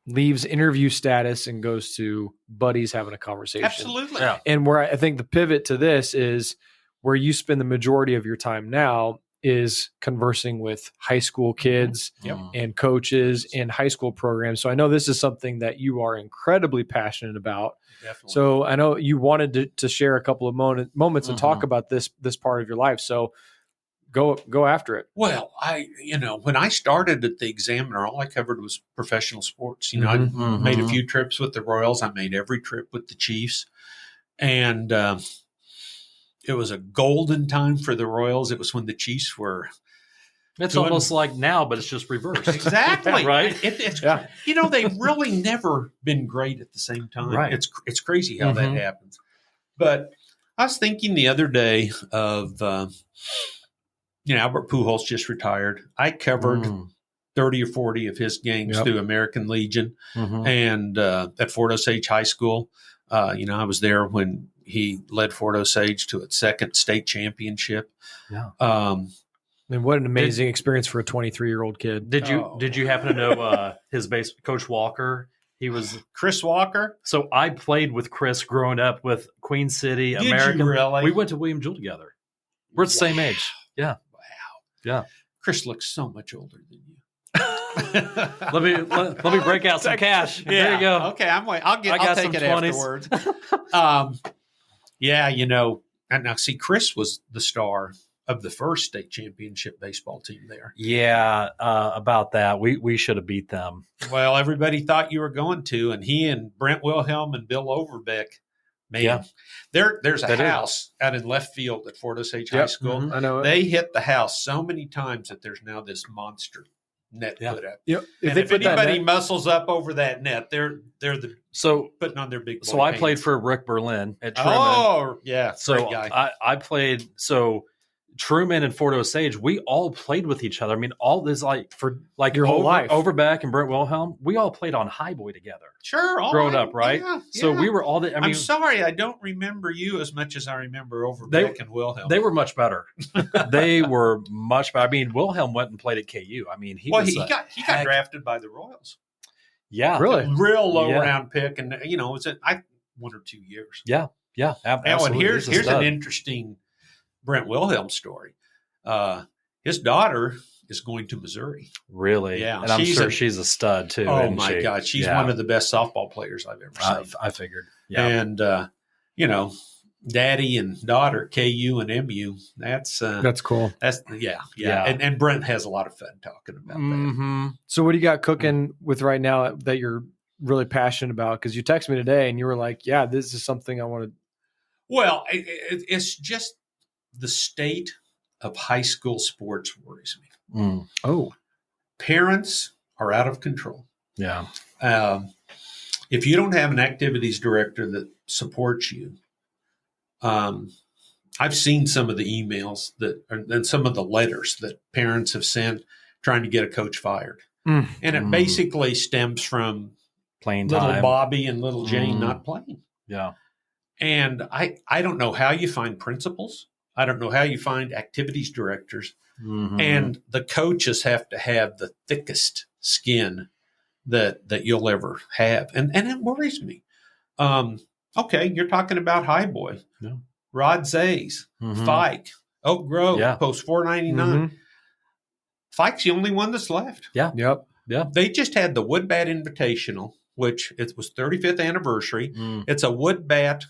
leaves interview status and goes to buddies having a conversation. Absolutely. Yeah. And where I think the pivot to this is where you spend the majority of your time now is conversing with high school kids and coaches and high school programs. So I know this is something that you are incredibly passionate about. Definitely. So I know you wanted to share a couple of moments and talk about this part of your life. So go after it. Well, when I started at the Examiner, all I covered was professional sports. I made a few trips with the Royals. I made every trip with the Chiefs. And it was a golden time for the Royals. It was when the Chiefs were. It's almost like now, but it's just reversed. Exactly. Right? They've really never been great at the same time. Right. It's crazy how that happens. But I was thinking the other day of, Albert Pujols just retired. I covered 30 or 40 of his games through American Legion and at Fort Osage High School. I was there when he led Fort Osage to its second state championship. Yeah. And what an amazing experience for a 23-year-old kid. Did you happen to know his base Coach Walker? He was Chris Walker. So I played with Chris growing up with Queen City, Did American. you really? We went to William Jewell together. We're the same age. Yeah. Wow. Yeah. Chris looks so much older than you. Let me break out some cash. Yeah. There you go. Okay, I'll got take some it 20s. afterwards. And now see, Chris was the star of the first state championship baseball team there. Yeah, about that. We should have beat them. Well, everybody thought you were going to, and he and Brent Wilhelm and Bill Overbeck, man, there's a house out in left field at Fort Osage High School. I know it. They hit the house so many times that there's now this monster net Yeah. put up. Yep. And if anybody muscles up over that net, they're putting on their big boy So I pants. played for Rick Berlin at Truman. Oh, yeah. So Great guy. I played Truman and Fort Osage, we all played with each other. I mean, all this for your whole life. Overbeck and Brent Wilhelm, we all played on Highboy together. Sure. Growing up, right? Yeah, So yeah. we were all I'm sorry, I don't remember you as much as I remember Overbeck and Wilhelm. They were much better. They were much better. I mean, Wilhelm went and played at KU. I mean, he got drafted by the Royals. Yeah. Really? Real low round pick. And, it's 1 or 2 years. Yeah. Yeah. Now, and here's He's a an stud. interesting Brent Wilhelm story. His daughter is going to Missouri. Really? Yeah. And I'm sure she's a stud too. Oh, my God. She's one of the best softball players I've ever seen. I figured. Yeah. And, daddy and daughter, KU and MU. That's cool. Yeah. And Brent has a lot of fun talking about that. So what do you got cooking with right now that you're really passionate about? Because you texted me today and you were like, yeah, this is something I want to. Well, it's just the state of high school sports worries me. Oh, parents are out of control. Yeah. If you don't have an activities director that supports you, I've seen some of the emails and some of the letters that parents have sent trying to get a coach fired. And it basically stems from Playing little time. Bobby and little Jane not playing. Yeah. And I don't know how you find principals. I don't know how you find activities directors. And the coaches have to have the thickest skin that you'll ever have. And it worries me. Okay, you're talking about Highboy. Yeah. Rod Zays, Fike, Oak Grove, post 499. Fike's the only one that's left. Yeah. Yep. Yeah. They just had the Wood Bat Invitational, which it was 35th anniversary. It's a wood bat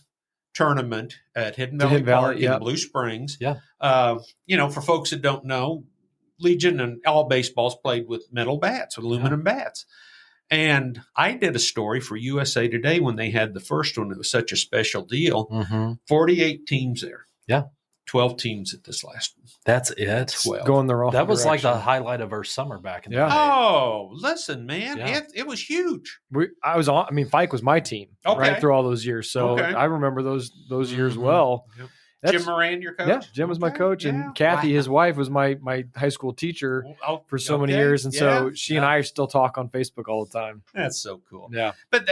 tournament at Hidden Valley Park in Blue Springs. Yeah. For folks that don't know, Legion and all baseballs played with metal bats, aluminum bats. And I did a story for USA Today when they had the first one. It was such a special deal. 48 teams there. Yeah. 12 teams at this last one. That's it. 12. Going the wrong That was like direction. the highlight of our summer back in the Yeah. day. Oh, listen, man. Yeah. It was huge. I was on. I mean, Fike was my team right through all those years, so I remember those years well. Yep. That's- Jim Moran, your coach? Yeah, Jim was my coach, and Kathy, his wife, was my high school teacher for so many years, and so she and I still talk on Facebook all the time. That's so cool. Yeah, but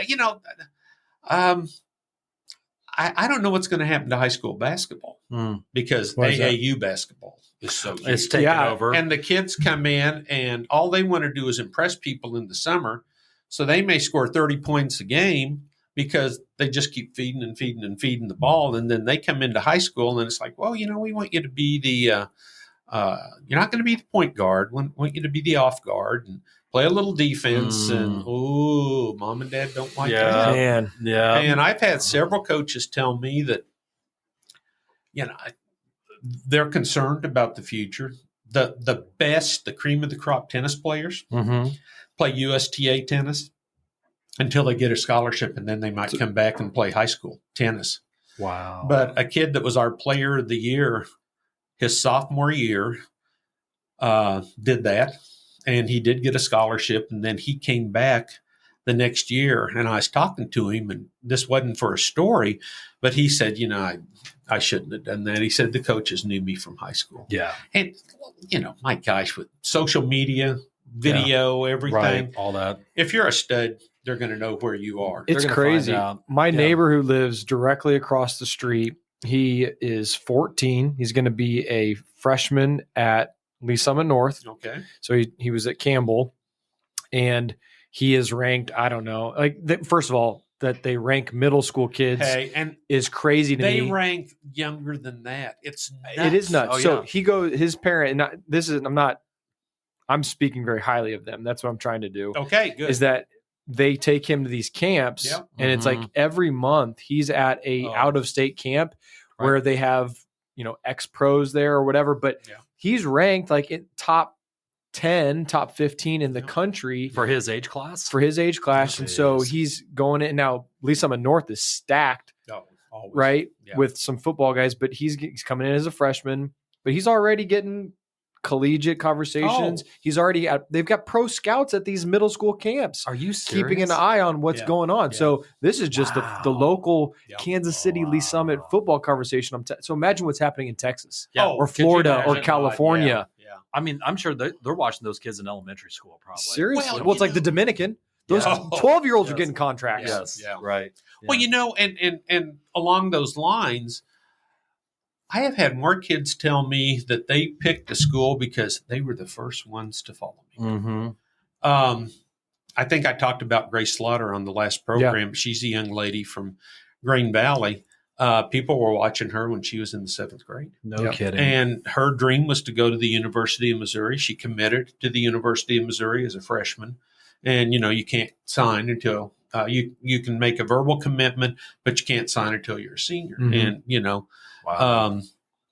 I don't know what's going to happen to high school basketball because AAU basketball is so huge. It's taken over. And the kids come in and all they want to do is impress people in the summer. So they may score 30 points a game because they just keep feeding and feeding and feeding the ball. And then they come into high school and it's like, well, we want you to be the you're not going to be the point guard. We want you to be the off guard and play a little defense. And, mom and dad don't like that. Man. Yeah. And I've had several coaches tell me that, they're concerned about the future. The best, the cream of the crop tennis players play USTA tennis until they get a scholarship, and then they might come back and play high school tennis. Wow. But a kid that was our player of the year, his sophomore year, did that, and he did get a scholarship, and then he came back the next year, and I was talking to him, and this wasn't for a story, but he said, I shouldn't have done that. He said the coaches knew me from high school. Yeah. And, my gosh, with social media, video, everything, Right, all that. if you're a stud, they're going to know where you are. It's gonna crazy. find out. My neighbor who lives directly across the street, he is 14. He's going to be a freshman at Lee Summit North. Okay. So he was at Campbell, and he is ranked, I don't know, first of all, that they rank middle school kids is crazy to me. They rank younger than that. It's nuts. It is nuts. Oh, So he goes, his parent, I'm speaking very highly of them. That's what I'm trying to do. Okay, good. Is that they take him to these camps, and it's like every month he's at a out of state camp where they have, ex pros there or whatever, but he's ranked like in top 10, top 15 in the country For his age class? And so he's going in now. Lee Summit North is stacked, Always. with some football guys, but he's coming in as a freshman, but he's already getting collegiate conversations. He's already they've got pro scouts at these middle school camps. Are you serious? Keeping an eye on what's going on? Yeah. So this is just the local Yep. Kansas City Lee Summit football conversation. So imagine what's happening in Texas Yeah. or could you Florida or imagine? California. Yeah. I mean, I'm sure they're watching those kids in elementary school probably. Seriously. Well, Well, it's you like the Dominican. Those Yeah. 12-year-olds are Yes. getting contracts. Yes. Yeah. Right. Well, and along those lines, I have had more kids tell me that they picked a school because they were the first ones to follow me. Mm-hmm. I think I talked about Grace Slaughter on the last program. She's a young lady from Green Valley. People were watching her when she was in the 7th grade. No kidding. And her dream was to go to the University of Missouri. She committed to the University of Missouri as a freshman. And, you can't sign until you can make a verbal commitment, but you can't sign until you're a senior. Mhm. And, Wow.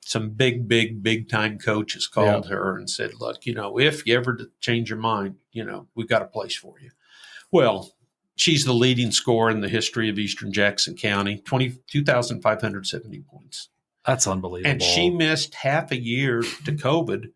some big time coaches called her and said, look, if you ever change your mind, we've got a place for you. Well, she's the leading scorer in the history of Eastern Jackson County, 2,570 points. That's unbelievable. And she missed half a year to COVID.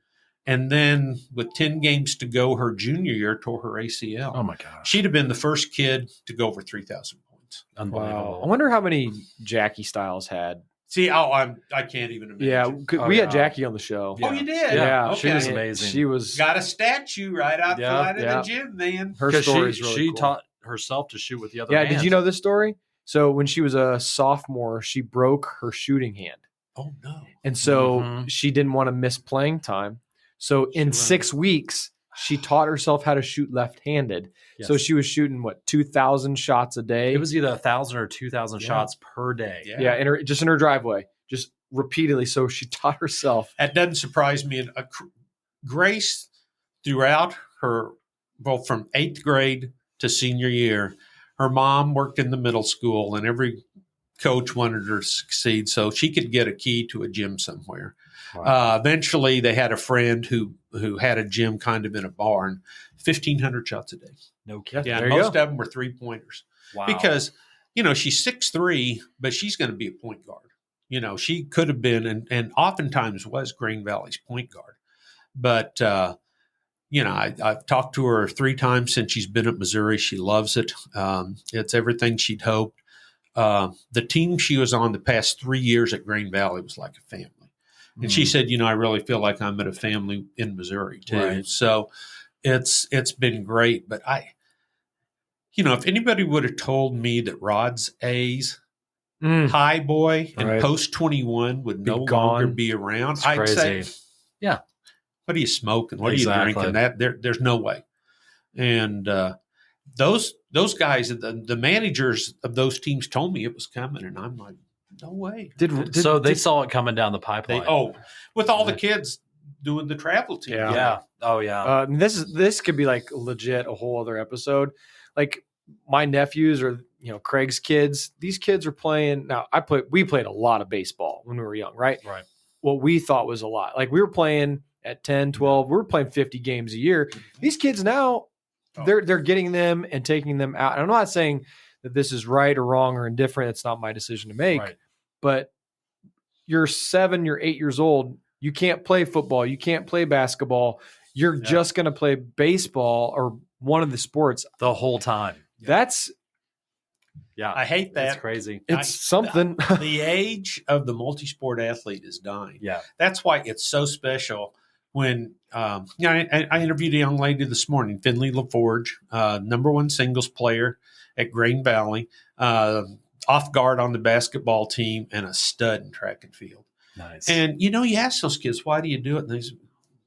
And then with 10 games to go, her junior year tore her ACL. Oh my gosh. She'd have been the first kid to go over 3,000 points. Unbelievable. Wow. I wonder how many Jackie Styles had. See, I can't even imagine. Yeah, we yeah. had Jackie on the show. Oh, you did? Yeah, she was Okay. amazing. She was Got a statue right outside of Yeah. the gym, man. her Because story is really she cool. taught herself to shoot with the other Yeah, hand. did you know this story? So when she was a sophomore, she broke her shooting hand. Oh, no. And so Mhm. she didn't want to miss playing time. So in learned- 6 weeks, she taught herself how to shoot left-handed. Yes. So she was shooting 2,000 shots a day. It was either 1,000 or 2,000 Yeah. shots per day. Yeah. in her driveway, just repeatedly. So she taught herself. That doesn't surprise me. And Grace, throughout her, both from 8th grade to senior year, her mom worked in the middle school, and every coach wanted her to succeed so she could get a key to a gym somewhere. Wow. Eventually, they had a friend who had a gym kind of in a barn, 1,500 shots a day. No kidding. Yeah, There and you most go. of them were 3-pointers. Wow. Because, she's 6'3", but she's going to be a point guard. She could have been and oftentimes was Green Valley's point guard. But, I've talked to her 3 times since she's been at Missouri. She loves it. It's everything she'd hoped. The team she was on the past 3 years at Green Valley was like a family. And she said, I really feel like I'm at a family in Missouri too. Right. So it's been great. But if anybody would have told me that Rod's A's high boy and Right. post 21 would Be no gone. longer be around, It's I'd crazy. say, Yeah. what are you smoking? What are Exactly. you drinking? There's no way. And those guys, the managers of those teams told me it was coming, and I'm like, no way. So they saw it coming down the pipeline. With all the kids doing the travel team. Yeah. Yeah. Oh, yeah. This could be like legit a whole other episode. Like my nephews or Craig's kids. These kids are playing now. We played a lot of baseball when we were young, right? Right. What we thought was a lot. Like we were playing at 10, 12. We were playing 50 games a year. These kids now, they're getting them and taking them out. And I'm not saying that this is right or wrong or indifferent. It's not my decision to make. Right. But you're 7, you're 8 years old. You can't play football. You can't play basketball. You're just going to play baseball or one of the sports. The whole time. That's Yeah. I hate that. That's crazy. it's something. The age of the multi-sport athlete is dying. Yeah. That's why it's so special when I interviewed a young lady this morning, Finley LaForge, #1 singles player at Green Valley, off guard on the basketball team, and a stud in track and field. Nice. And, you ask those kids, why do you do it? And they say,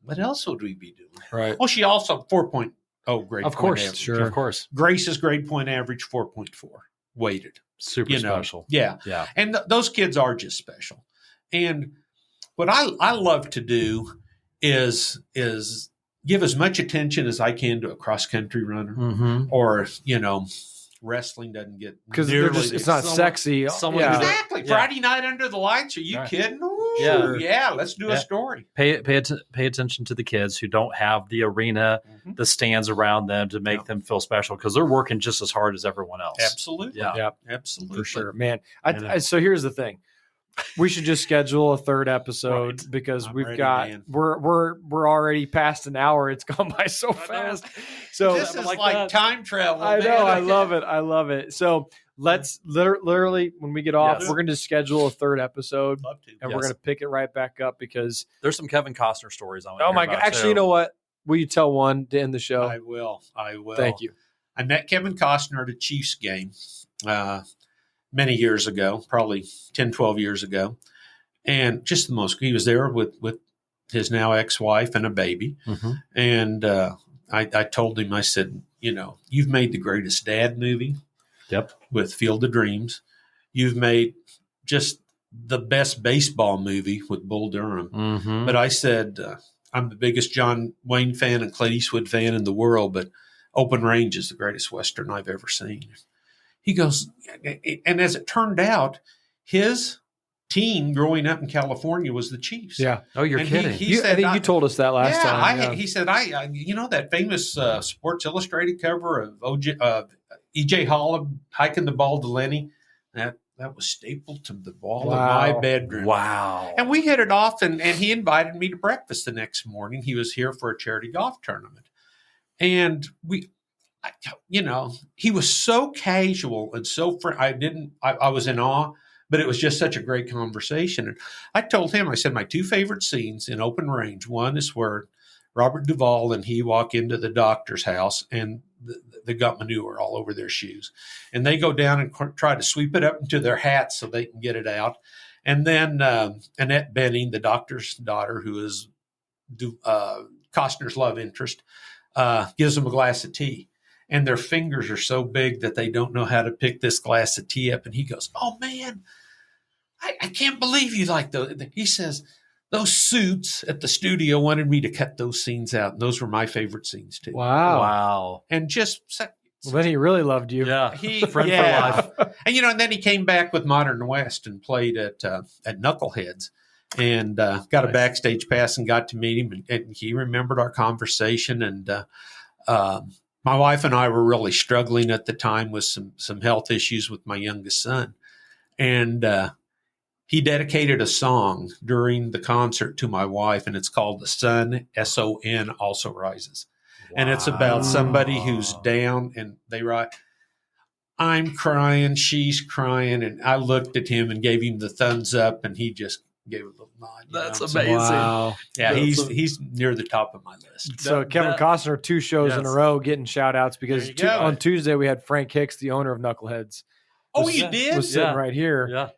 what else would we be doing? Right. Well, she also 4.0 grade Of point course, average. sure. Of course. Grace's grade point average, 4.4, weighted. Super special. Yeah. Yeah. And those kids are just special. And what I love to do is give as much attention as I can to a cross country runner, Mm-hmm. or wrestling doesn't get Because nearly it's not someone- sexy. someone yeah. who exactly Yeah. Friday night under the lights. Are you Right. kidding? Ooh, Yeah. yeah. Let's do Yeah. a story. Pay attention to the kids who don't have the arena, Mhm. the stands around them to make them feel special because they're working just as hard as everyone else. Absolutely. Yeah. Yeah. Absolutely. For sure, man. Yeah. So here's the thing. we should just schedule a third episode because I'm we've ready, got man. we're already past an hour. It's gone by so fast. So This is like time travel. I know. man. I love it. I love it. So let's literally, when we get off, Yes. we're going to schedule a third episode, Love to. and Yes. we're going to pick it right back up because. There's some Kevin Costner stories on. Oh my God! Actually, you know what? Will you tell one to end the show? I will. Thank you. I met Kevin Costner at a Chiefs game many years ago, probably 10, 12 years ago. And just he was there with his now ex-wife and a baby. Mm-hmm. And I told him, I said, you've made the greatest dad movie. Yep. With Field of Dreams. You've made just the best baseball movie with Bull Durham. Mm-hmm. But I said, I'm the biggest John Wayne fan and Clint Eastwood fan in the world, but Open Range is the greatest Western I've ever seen. He goes, and as it turned out, his team growing up in California was the Chiefs. Yeah. Oh, you're And kidding. he I said, think you told us that last time. He said, that famous Sports Illustrated cover of E.J. Hall hiking the ball to Lenny, that was stapled to the wall of my bedroom. Wow. And we hit it off, and he invited me to breakfast the next morning. He was here for a charity golf tournament. And he was so casual and so I was in awe, but it was just such a great conversation. And I told him, I said, my two favorite scenes in Open Range, one is where Robert Duvall and he walk into the doctor's house and they got manure all over their shoes. And they go down and try to sweep it up into their hats so they can get it out. And then Annette Bening, the doctor's daughter, who is Costner's love interest, gives them a glass of tea. And their fingers are so big that they don't know how to pick this glass of tea up. And he goes, oh, man, I can't believe you like those. He says, those suits at the studio wanted me to cut those scenes out. And those were my favorite scenes, too. Wow. And just Well, then he really loved you. Yeah. friend for life. And then he came back with Modern West and played at Knuckleheads and got a backstage pass and got to meet him. And he remembered our conversation. And my wife and I were really struggling at the time with some health issues with my youngest son. And he dedicated a song during the concert to my wife, and it's called The Sun, S-O-N, Also Rises. Wow. And it's about somebody who's down, and they write, I'm crying, she's crying, and I looked at him and gave him the thumbs up, and he just gave a little nod. That's amazing. Wow. Yeah, he's near the top of my list. So Kevin Costner, 2 shows in a row getting shout outs because There you go. on Tuesday we had Frank Hicks, the owner of Knuckleheads. Oh, you did? Was sitting right here. Yeah.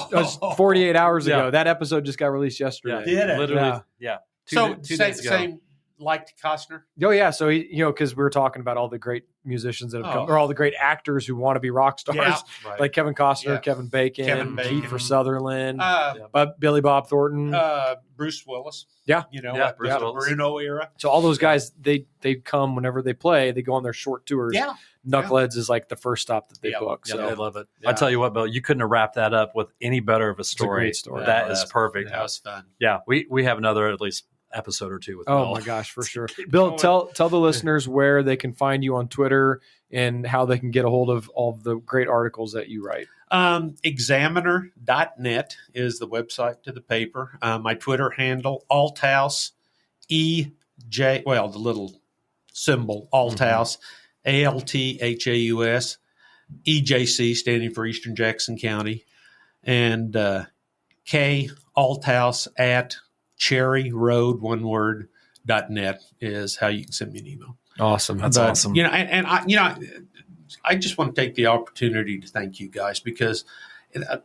Just 48 hours ago. Yeah. That episode just got released yesterday. Did it? Literally. Yeah. So Two days ago. same liked Costner? Oh yeah, so he, because we were talking about all the great musicians that have come, or all the great actors who want to be rock stars, Right. like Kevin Costner, Yeah. Kevin Bacon, Kiefer Sutherland, Billy Bob Thornton, Bruce Willis. Yeah. Bruce Willis. Bruno era. So all those guys, they come whenever they play. They go on their short tours. Yeah. Knuckleheads is like the first stop that they book. Yeah, So I love it. Yeah. I tell you what, Bill, you couldn't have wrapped that up with any better of a story. great story. That is perfect. That was fun. Yeah, we have another at least episode or two with Bill. Oh my gosh, for sure. Bill, tell the listeners where they can find you on Twitter and how they can get a hold of all of the great articles that you write. Examiner.net is the website to the paper. My Twitter handle, Althaus, the little symbol, Althaus, Althaus, EJC, standing for Eastern Jackson County, and K Althaus at Cherry Road, one word, .net is how you can send me an email. Awesome. That's awesome. I just want to take the opportunity to thank you guys because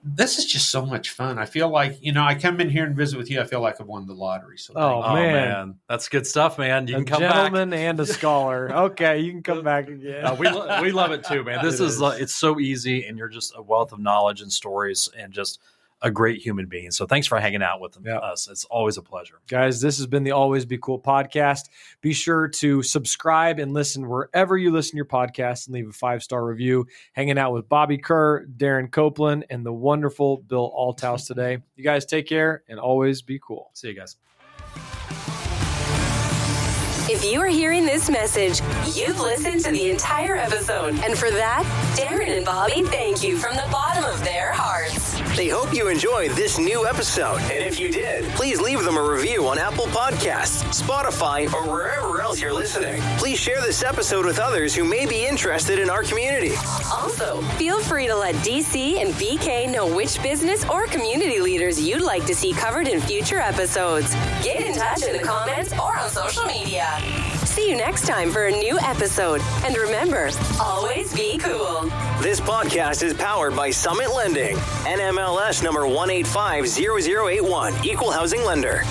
this is just so much fun. I feel like, I come in here and visit with you. I feel like I've won the lottery. So thank you. Man. That's good stuff, man. You A can come back. gentleman and a scholar. Okay, you can come back again. We love it too, man. This is it's so easy, and you're just a wealth of knowledge and stories, and just a great human being. So thanks for hanging out with us. It's always a pleasure. Guys, this has been the Always Be Cool podcast. Be sure to subscribe and listen wherever you listen to your podcast and leave a 5-star review. Hanging out with Bobby Kerr, Darren Copeland, and the wonderful Bill Althaus today. You guys take care and always be cool. See you guys. If you are hearing this message, you've listened to the entire episode. And for that, Darren and Bobby thank you from the bottom of their hearts. They hope you enjoyed this new episode. And if you did, please leave them a review on Apple Podcasts, Spotify, or wherever else you're listening. Please share this episode with others who may be interested in our community. Also, feel free to let DC and BK know which business or community leaders you'd like to see covered in future episodes. Get in touch in the comments or on social media. See you next time for a new episode. And remember, always be cool. This podcast is powered by Summit Lending, NMLS number 1850081, Equal Housing Lender.